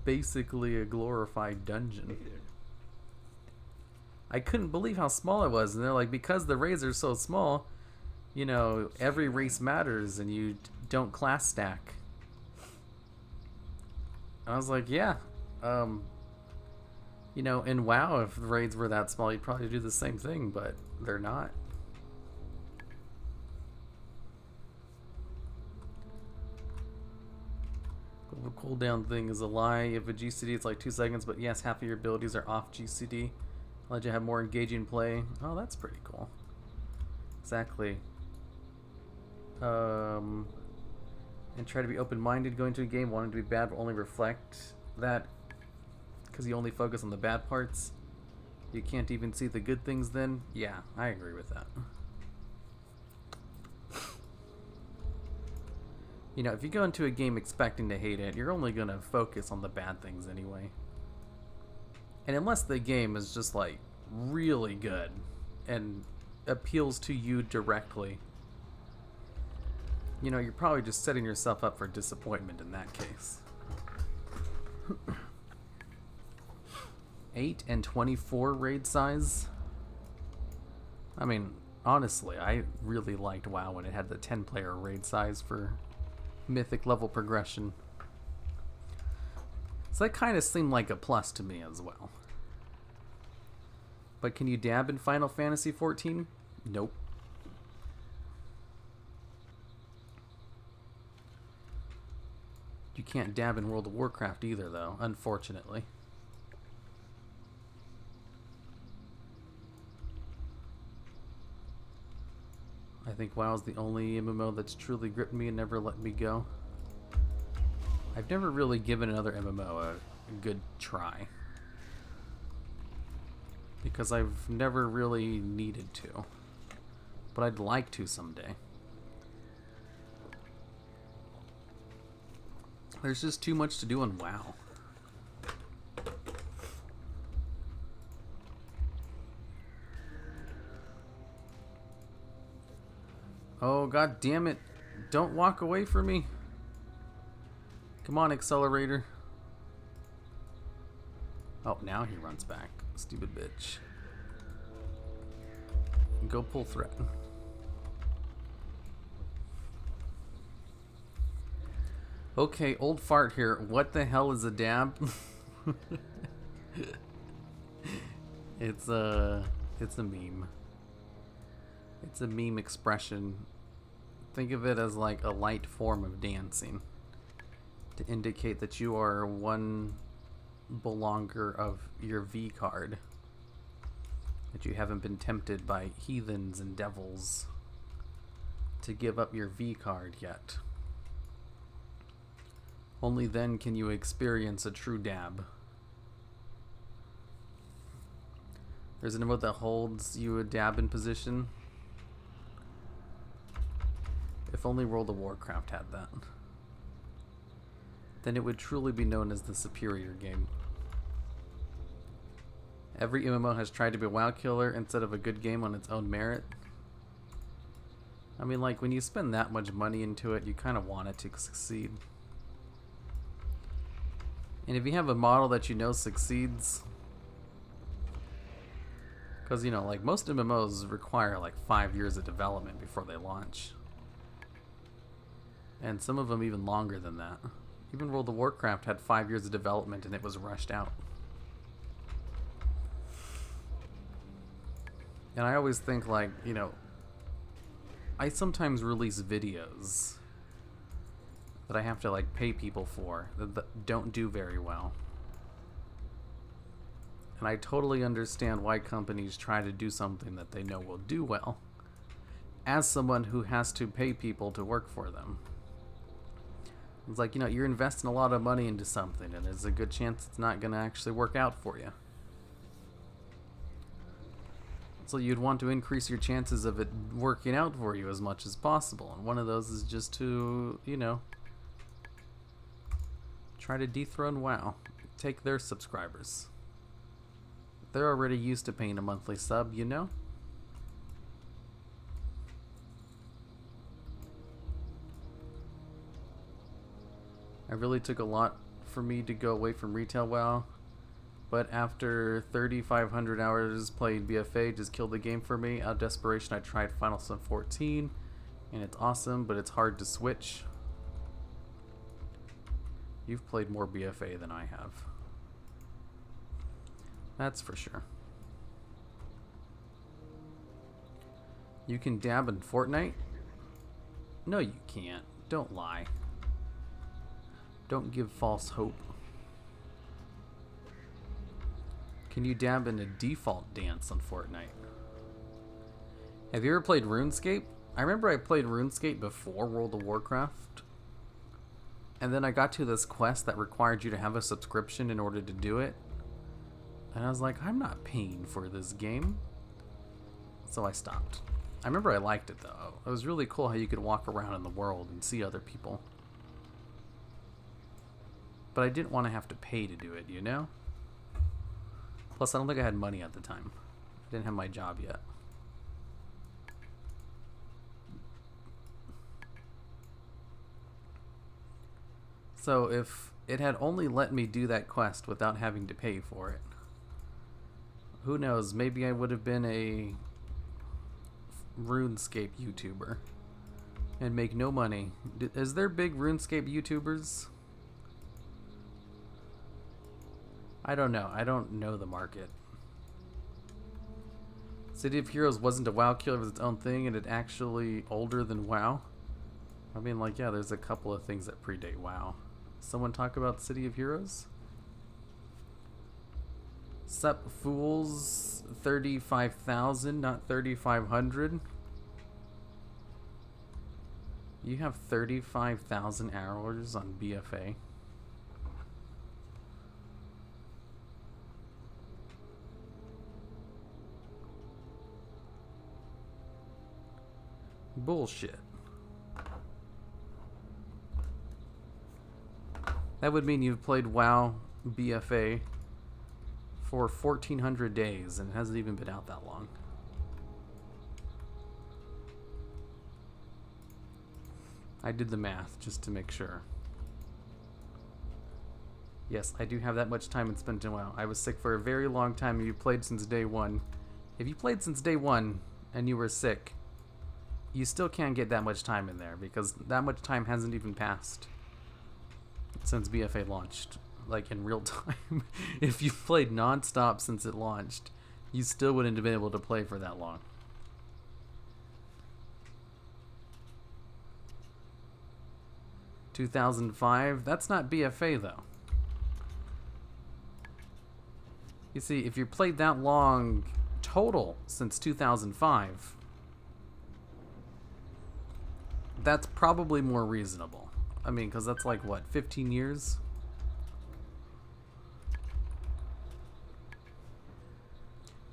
basically a glorified dungeon. I couldn't believe how small it was. And they're like, because the raids are so small, you know, every race matters and you don't class stack. I was like, yeah. You know, in WoW, if the raids were that small, you'd probably do the same thing, but they're not. The cooldown thing is a lie. If a GCD, it's like 2 seconds, but yes, half of your abilities are off GCD. Let you have more engaging play. Oh, that's pretty cool. Exactly. And try to be open-minded going to a game. Wanting to be bad, but only reflect that because you only focus on the bad parts. You can't even see the good things then. Yeah, I agree with that. You know, if you go into a game expecting to hate it, you're only going to focus on the bad things anyway. And unless the game is just like really good and appeals to you directly, you know, you're probably just setting yourself up for disappointment in that case. 8 and 24 raid size. I mean, honestly, I really liked WoW when it had the 10-player raid size for mythic level progression. So that kind of seemed like a plus to me as well. But can you dab in Final Fantasy 14? Nope. You can't dab in World of Warcraft either, though, unfortunately. I think WoW's the only MMO that's truly gripped me and never let me go. I've never really given another MMO a good try. Because I've never really needed to. But I'd like to someday. There's just too much to do on WoW. Oh, god damn it. Don't walk away from me. Come on, Accelerator. Oh, now he runs back. Stupid bitch. Go pull threat. Okay, old fart here. What the hell is a dab? It's a meme. It's a meme expression. Think of it as like a light form of dancing to indicate that you are one belonger of your V card. That you haven't been tempted by heathens and devils to give up your V card yet. Only then can you experience a true dab. There's an emote that holds you a dab in position. If only World of Warcraft had that. Then it would truly be known as the superior game. Every MMO has tried to be a WoW killer instead of a good game on its own merit. I mean, like, when you spend that much money into it, you kind of want it to succeed. And if you have a model that you know succeeds, because, you know, like, most MMOs require like 5 years of development before they launch. And some of them even longer than that. Even World of Warcraft had 5 years of development and it was rushed out. And I always think, like, you know, I sometimes release videos that I have to, like, pay people for that don't do very well. And I totally understand why companies try to do something that they know will do well, as someone who has to pay people to work for them. It's like, you know, you're investing a lot of money into something, and there's a good chance it's not going to actually work out for you. So you'd want to increase your chances of it working out for you as much as possible. And one of those is just to, you know, try to dethrone WoW. Take their subscribers. They're already used to paying a monthly sub, you know? It really took a lot for me to go away from retail WoW. But after 3,500 hours playing BFA just killed the game for me. Out of desperation, I tried Final Fantasy 14, and it's awesome, but it's hard to switch. You've played more BFA than I have. That's for sure. You can dab in Fortnite? No, you can't. Don't lie. Don't give false hope. Can you dab in a default dance on Fortnite? Have you ever played RuneScape? I remember I played RuneScape before World of Warcraft. And then I got to this quest that required you to have a subscription in order to do it. And I was like, I'm not paying for this game. So I stopped. I remember I liked it though. It was really cool how you could walk around in the world and see other people. But I didn't want to have to pay to do it, you know? Plus, I don't think I had money at the time. I didn't have my job yet. So if it had only let me do that quest without having to pay for it, who knows, maybe I would have been a RuneScape YouTuber and make no money. Is there big RuneScape YouTubers? I don't know. I don't know the market. City of Heroes wasn't a WoW killer, it was its own thing, and it's actually older than WoW. I mean, like, yeah, there's a couple of things that predate WoW. Someone talk about City of Heroes? Sup, fools. 35,000, not 3,500. You have 35,000 hours on BFA. Bullshit. That would mean you've played WoW BFA for 1,400 days and it hasn't even been out that long. I did the math just to make sure. Yes, I do have that much time spent in WoW. I was sick for a very long time. If you played since day one. If you played since day one, and you were sick, you still can't get that much time in there because that much time hasn't even passed since BFA launched, like in real time. If you played non-stop since it launched, you still wouldn't have been able to play for that long. $2005, that's not BFA though. You see, if you played that long total since 2005, that's probably more reasonable. I mean, because that's like, what, 15 years?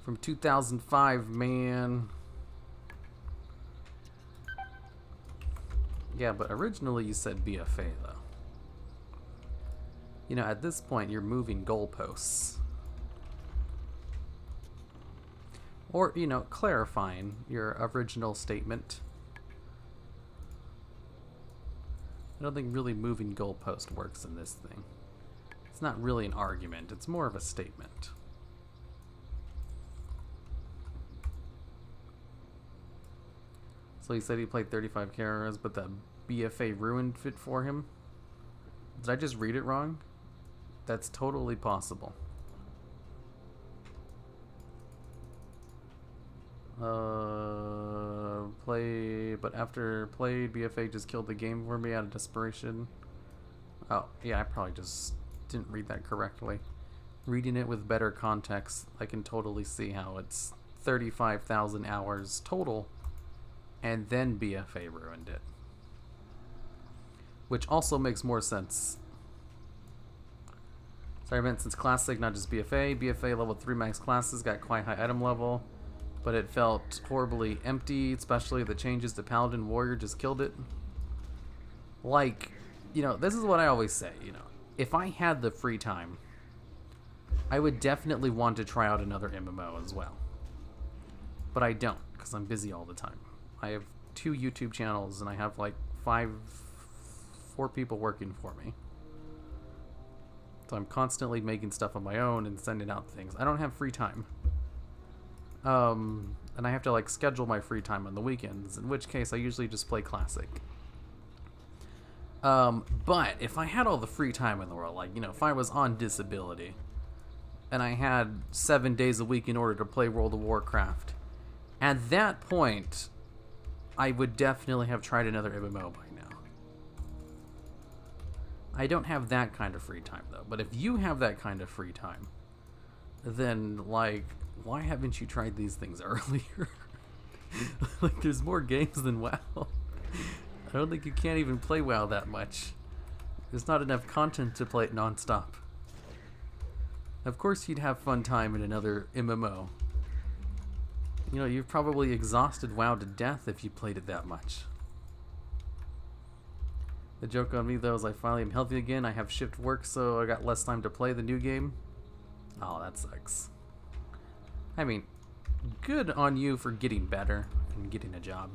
From 2005, man. Yeah, but originally you said BFA, though. You know, at this point, you're moving goalposts. Or, you know, clarifying your original statement. I don't think really moving goalpost works in this thing. It's not really an argument, it's more of a statement. So he said he played 35 characters, but the BFA ruined it for him? Did I just read it wrong? That's totally possible. But after played, BFA just killed the game for me out of desperation. Oh, yeah, I probably just didn't read that correctly. Reading it with better context, I can totally see how it's 35,000 hours total, and then BFA ruined it. Which also makes more sense. Sorry, I meant since Classic, not just BFA. BFA level 3 max classes got quite high item level, but it felt horribly empty, especially the changes to Paladin Warrior just killed it. Like, you know, this is what I always say, you know, if I had the free time, I would definitely want to try out another MMO as well. But I don't, because I'm busy all the time. I have 2 YouTube channels, and I have like 4 people working for me. So I'm constantly making stuff on my own and sending out things. I don't have free time. And I have to like schedule my free time on the weekends, in which case I usually just play Classic. But if I had all the free time in the world, like, you know, if I was on disability and I had 7 days a week in order to play World of Warcraft, at that point, I would definitely have tried another MMO by now. I don't have that kind of free time, though. But if you have that kind of free time, then, like, why haven't you tried these things earlier? Like, there's more games than WoW. I don't think you can't even play WoW that much. There's not enough content to play it non-stop. Of course you'd have fun time in another MMO. You know, you've probably exhausted WoW to death if you played it that much. The joke on me, though, is I finally am healthy again. I have shift work, so I got less time to play the new game. Oh, that sucks. I mean, good on you for getting better and getting a job.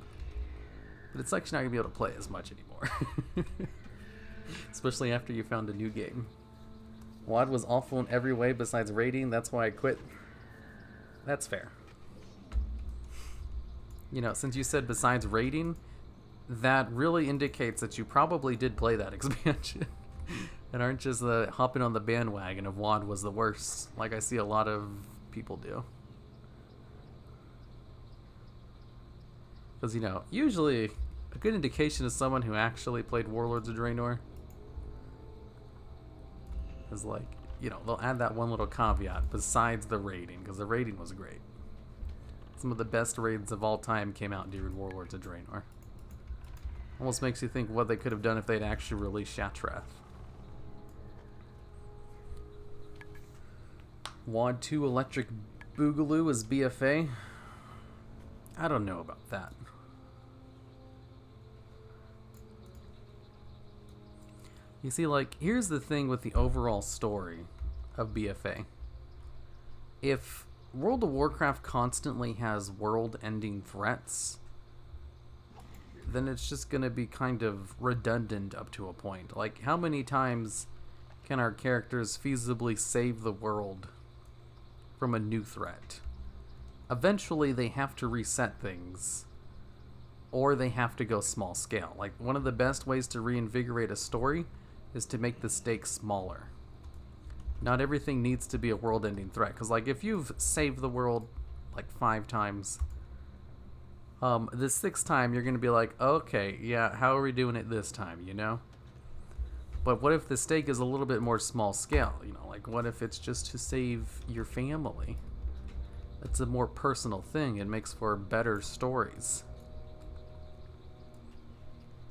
But it's like you're not going to be able to play as much anymore. Especially after you found a new game. WoD was awful in every way besides raiding, that's why I quit. That's fair. You know, since you said besides raiding, that really indicates that you probably did play that expansion. And aren't just hopping on the bandwagon of WoD was the worst, like I see a lot of people do. Because, you know, usually a good indication is someone who actually played Warlords of Draenor is like, you know, they'll add that one little caveat besides the raiding, because the raiding was great. Some of the best raids of all time came out during Warlords of Draenor. Almost makes you think what they could have done if they'd actually released Shatrath. WoD 2 Electric Boogaloo is BFA? I don't know about that. You see, like, here's the thing with the overall story of BFA. If World of Warcraft constantly has world-ending threats, then it's just going to be kind of redundant up to a point. Like, how many times can our characters feasibly save the world from a new threat? eventually they have to reset things, or they have to go small scale. Like, one of the best ways to reinvigorate a story is to make the stakes smaller. Not everything needs to be a world-ending threat, because, like, if you've saved the world like 5 times, the 6th time you're going to be like, okay, yeah, how are we doing it this time, you know? But what if the stake is a little bit more small scale? You know, like, what if it's just to save your family? It's a more personal thing. It makes for better stories.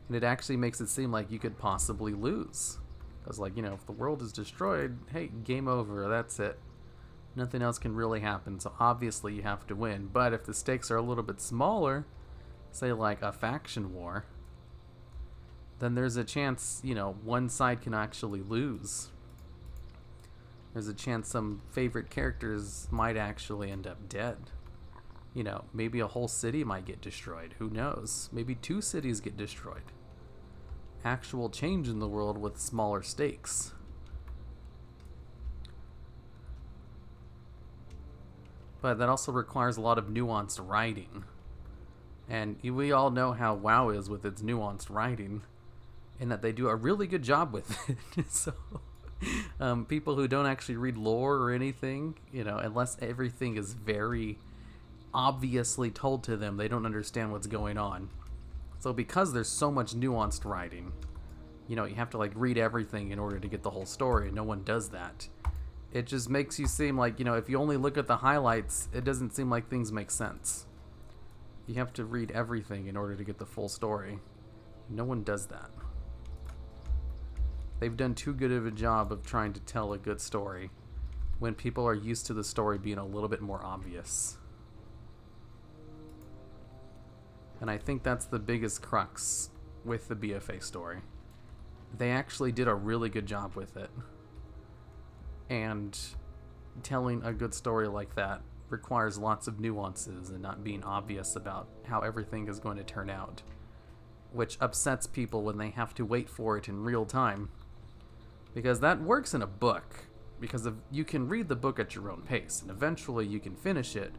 And it actually makes it seem like you could possibly lose. Because, like, you know, if the world is destroyed, hey, game over, that's it. Nothing else can really happen, so obviously you have to win. But if the stakes are a little bit smaller, say like a faction war, then there's a chance, you know, one side can actually lose. There's a chance some favorite characters might actually end up dead. You know, maybe a whole city might get destroyed. Who knows? Maybe 2 cities get destroyed. Actual change in the world with smaller stakes. But that also requires a lot of nuanced writing. And we all know how WoW is with its nuanced writing, and that they do a really good job with it. So, people who don't actually read lore or anything, you know, unless everything is very obviously told to them, they don't understand what's going on. So because there's so much nuanced writing, you know, you have to like read everything in order to get the whole story, and no one does that. It just makes you seem like, you know, if you only look at the highlights, it doesn't seem like things make sense. You have to read everything in order to get the full story. No one does that. They've done too good of a job of trying to tell a good story when people are used to the story being a little bit more obvious. And I think that's the biggest crux with the BFA story. They actually did a really good job with it. And telling a good story like that requires lots of nuances and not being obvious about how everything is going to turn out, which upsets people when they have to wait for it in real time. Because that works in a book, because you can read the book at your own pace, and eventually you can finish it,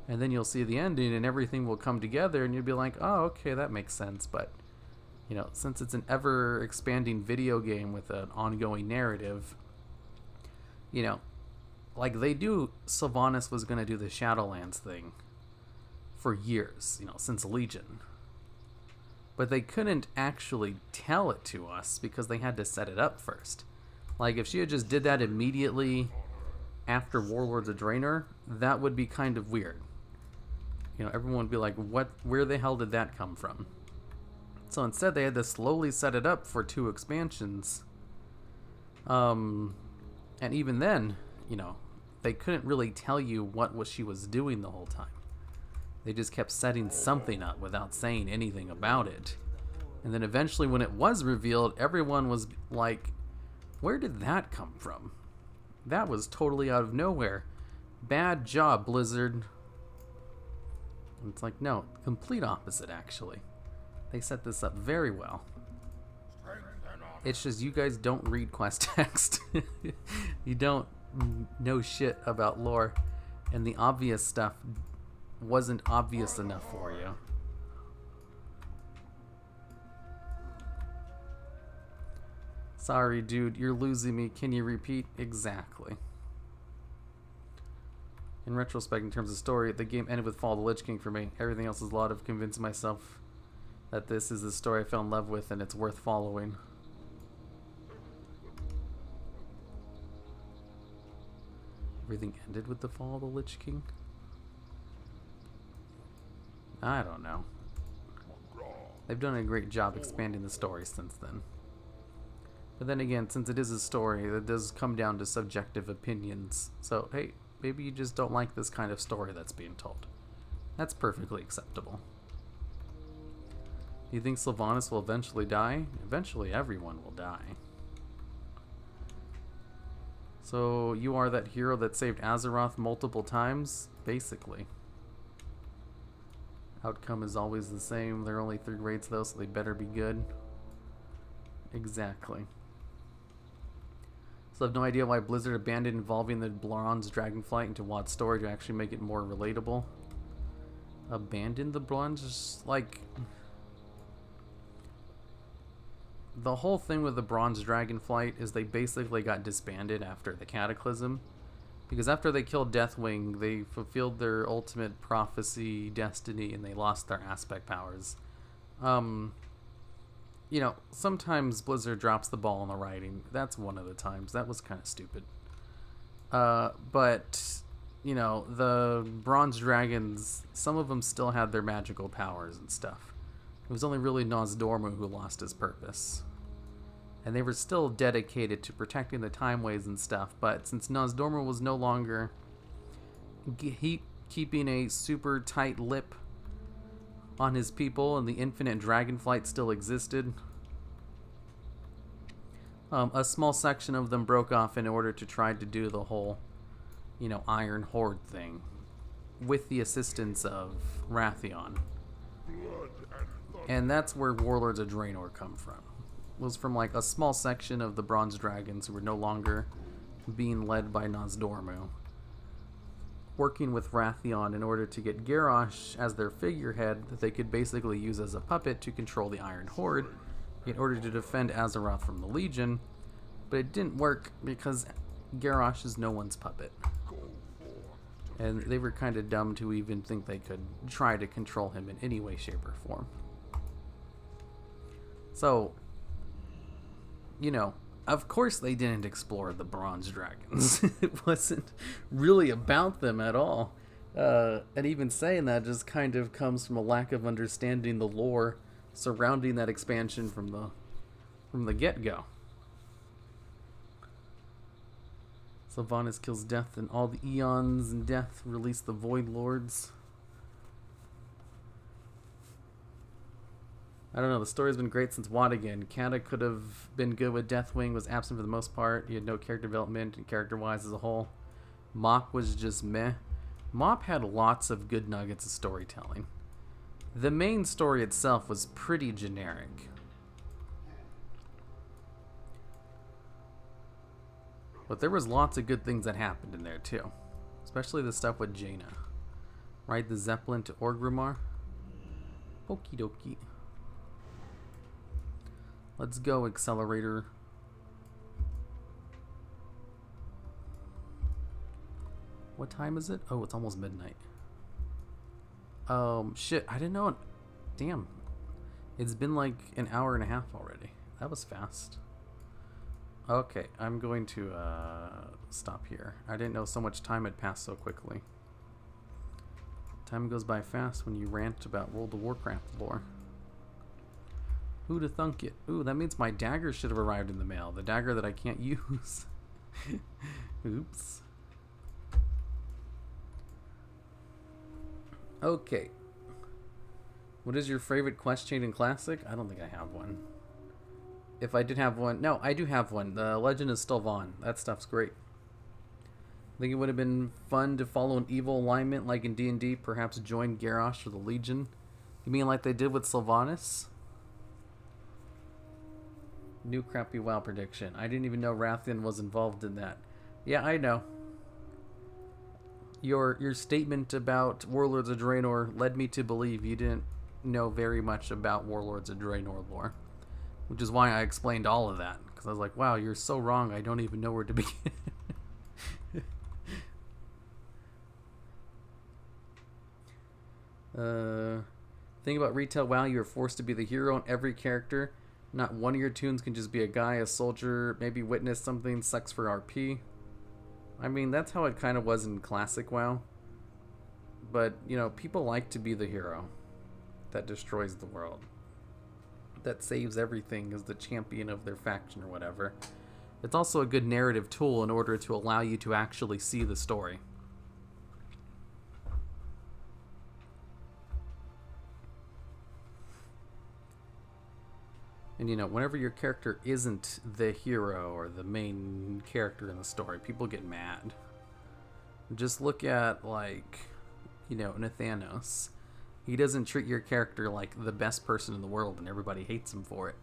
and then you'll see the ending and everything will come together, and you'll be like, oh, okay, that makes sense. But, you know, since it's an ever-expanding video game with an ongoing narrative, you know, like they do, Sylvanas was going to do the Shadowlands thing for years, you know, since Legion. But they couldn't actually tell it to us because they had to set it up first. Like, if she had just did that immediately after Warlords of Draenor, that would be kind of weird. You know, everyone would be like, what? Where the hell did that come from? So instead, they had to slowly set it up for 2 expansions. And even then, you know, they couldn't really tell you what she was doing the whole time. They just kept setting something up without saying anything about it. And then eventually when it was revealed, everyone was like, where did that come from? That was totally out of nowhere. Bad job, Blizzard. And it's like, no, complete opposite, actually. They set this up very well. It's just you guys don't read quest text. You don't know shit about lore. And the obvious stuff wasn't obvious enough for you. Sorry, dude, you're losing me. Can you repeat? Exactly. In retrospect, in terms of story, the game ended with Fall of the Lich King for me. Everything else is a lot of convincing myself that this is the story I fell in love with and it's worth following. Everything ended with the Fall of the Lich King? I don't know. They've done a great job expanding the story since then. But then again, since it is a story, it does come down to subjective opinions. So, hey, maybe you just don't like this kind of story that's being told. That's perfectly acceptable. Do you think Sylvanas will eventually die? Eventually everyone will die. So, you are that hero that saved Azeroth multiple times? Basically. Outcome is always the same. There are only 3 raids though, so they better be good. Exactly. So I have no idea why Blizzard abandoned involving the bronze dragonflight into WoD's story to actually make it more relatable. Abandoned the bronze, like the whole thing with the bronze dragon flight is they basically got disbanded after the cataclysm, because after they killed Deathwing, they fulfilled their ultimate prophecy destiny and they lost their aspect powers. You know, sometimes Blizzard drops the ball in the writing. That's one of the times. That was kind of stupid. But you know, the bronze dragons, some of them still had their magical powers and stuff. It was only really Nosdormu who lost his purpose. And they were still dedicated to protecting the Timeways and stuff, but since Nosdormu was no longer keeping a super tight lip on his people and the infinite dragonflight still existed, a small section of them broke off in order to try to do the whole, you know, Iron Horde thing with the assistance of Wrathion. And that's where Warlords of Draenor come from. It was from like a small section of the Bronze Dragons who were no longer being led by Nosdormu, working with Wrathion in order to get Garrosh as their figurehead that they could basically use as a puppet to control the Iron Horde in order to defend Azeroth from the Legion. But it didn't work because Garrosh is no one's puppet. And they were kind of dumb to even think they could try to control him in any way, shape, or form. So, you know, of course they didn't explore the Bronze Dragons. It wasn't really about them at all. And even saying that just kind of comes from a lack of understanding the lore surrounding that expansion from the get-go. Sylvanas kills Death, and all the Eons and Death release the Void Lords. I don't know, the story's been great since Wadigan. Kata could have been good with Deathwing, was absent for the most part. He had no character development and character-wise as a whole. Mop was just meh. Mop had lots of good nuggets of storytelling. The main story itself was pretty generic. But there was lots of good things that happened in there too. Especially the stuff with Jaina. Ride the Zeppelin to Orgrimmar. Okie dokie. Let's go, Accelerator. What time is it? Oh, it's almost midnight. Shit, I didn't know it. Damn. It's been like an hour and a half already. That was fast. Okay, I'm going to stop here. I didn't know so much time had passed so quickly. Time goes by fast when you rant about World of Warcraft lore. Who'd have thunk it? Ooh, that means my dagger should have arrived in the mail. The dagger that I can't use. Oops. Okay. What is your favorite quest chain in Classic? I don't think I have one. If I did have one... No, I do have one. The Legend of Stilvan. That stuff's great. I think it would have been fun to follow an evil alignment like in D&D. Perhaps join Garrosh or the Legion. You mean like they did with Sylvanas? New crappy WoW prediction. I didn't even know Wrathion was involved in that. Yeah, I know. Your statement about Warlords of Draenor led me to believe you didn't know very much about Warlords of Draenor lore. Which is why I explained all of that. Because I was like, wow, you're so wrong, I don't even know where to begin. Think about retail WoW, you're forced to be the hero in every character. Not one of your tunes can just be a guy, a soldier, maybe witness something, sucks for RP. I mean, that's how it kind of was in Classic WoW. But, you know, people like to be the hero that destroys the world. That saves everything as the champion of their faction or whatever. It's also a good narrative tool in order to allow you to actually see the story. And you know, whenever your character isn't the hero or the main character in the story, people get mad. Just look at, like, you know, Nathanos. He doesn't treat your character like the best person in the world and everybody hates him for it.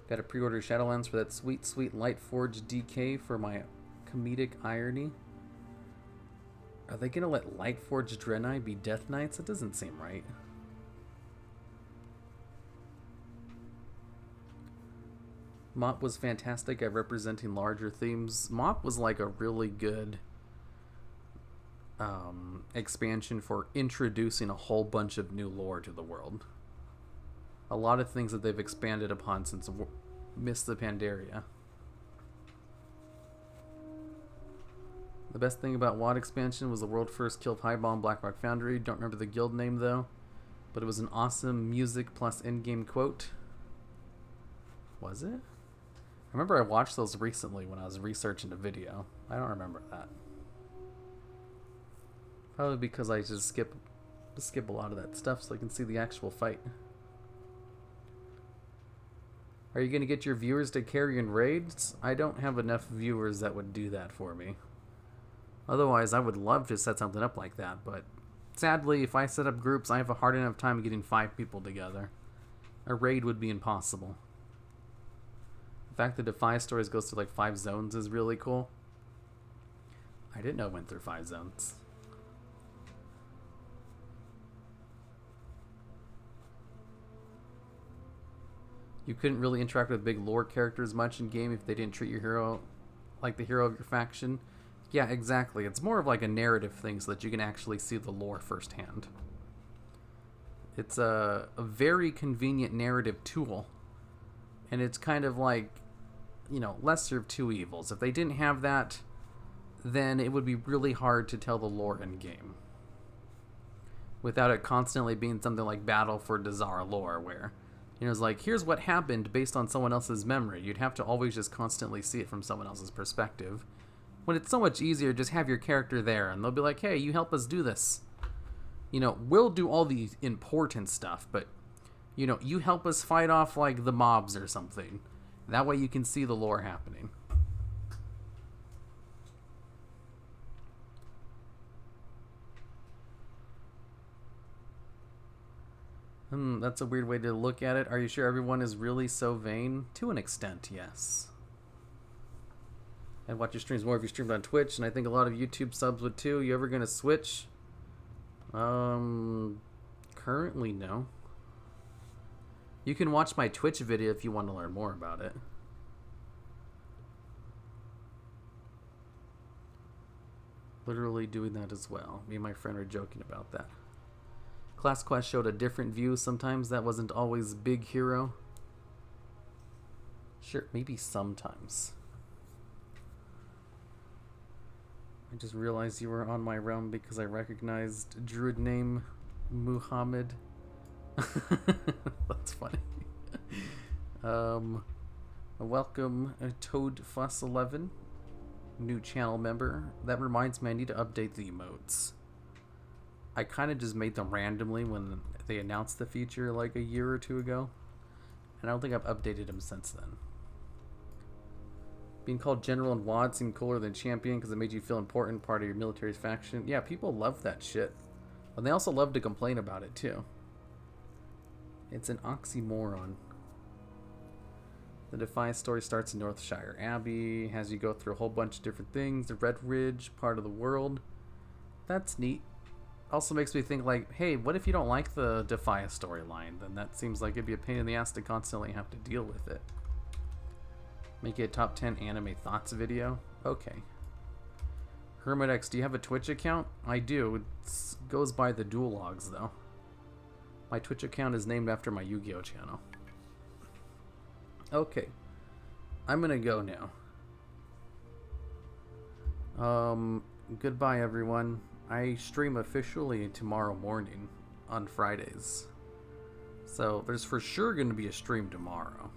Gotta pre-order Shadowlands for that sweet, sweet Lightforged DK for my comedic irony. Are they gonna let Lightforged Draenei be Death Knights? That doesn't seem right. Mop was fantastic at representing larger themes. Mop was like a really good expansion for introducing a whole bunch of new lore to the world. A lot of things that they've expanded upon since Mists of Pandaria. The best thing about WoD expansion was the world first killed Highball and Blackrock Foundry. Don't remember the guild name though, but it was an awesome music plus in-game quote. Was it? I remember I watched those recently when I was researching a video. I don't remember that. Probably because I just skip a lot of that stuff so I can see the actual fight. Are you going to get your viewers to carry in raids? I don't have enough viewers that would do that for me. Otherwise, I would love to set something up like that, but sadly, if I set up groups, I have a hard enough time getting 5 people together. A raid would be impossible. The fact that Defy Stories goes through like 5 zones is really cool. I didn't know it went through 5 zones. You couldn't really interact with big lore characters much in game if they didn't treat your hero like the hero of your faction. Yeah, exactly. It's more of like a narrative thing so that you can actually see the lore firsthand. It's a very convenient narrative tool. And it's kind of like, you know, lesser of two evils. If they didn't have that, then it would be really hard to tell the lore in game. Without it constantly being something like Battle for Dazara lore, where, you know, it's like, here's what happened based on someone else's memory. You'd have to always just constantly see it from someone else's perspective. When it's so much easier, just have your character there, and they'll be like, hey, you help us do this. You know, we'll do all the important stuff, but, you know, you help us fight off, like, the mobs or something. That way you can see the lore happening. That's a weird way to look at it. Are you sure everyone is really so vain? To an extent, yes. I'd watch your streams more if you streamed on Twitch, and I think a lot of YouTube subs would too. You ever gonna switch? Currently, no. You can watch my Twitch video if you want to learn more about it. Literally doing that as well. Me and my friend are joking about that. Class Quest showed a different view. Sometimes that wasn't always big hero. Sure, maybe sometimes. I just realized you were on my realm because I recognized druid name Muhammad. That's funny. Welcome Toad Fuss 11, new channel member. That reminds me, I need to update the emotes. I kind of just made them randomly when they announced the feature like a year or two ago, and I don't think I've updated them since then. Being called General in WoD seemed cooler than Champion because it made you feel important, part of your military's faction. Yeah, people love that shit. And they also love to complain about it too. It's an oxymoron. The Defiance story starts in Northshire Abbey, has you go through a whole bunch of different things. The Red Ridge, part of the world. That's neat. Also makes me think like, hey, what if you don't like the Defiance storyline? Then that seems like it'd be a pain in the ass to constantly have to deal with it. Make it a top 10 anime thoughts video? Okay. HermitX, do you have a Twitch account? I do. It goes by the Dual Logs, though. My Twitch account is named after my Yu-Gi-Oh channel. Okay. I'm gonna go now. Goodbye, everyone. I stream officially tomorrow morning on Fridays. So there's for sure gonna be a stream tomorrow.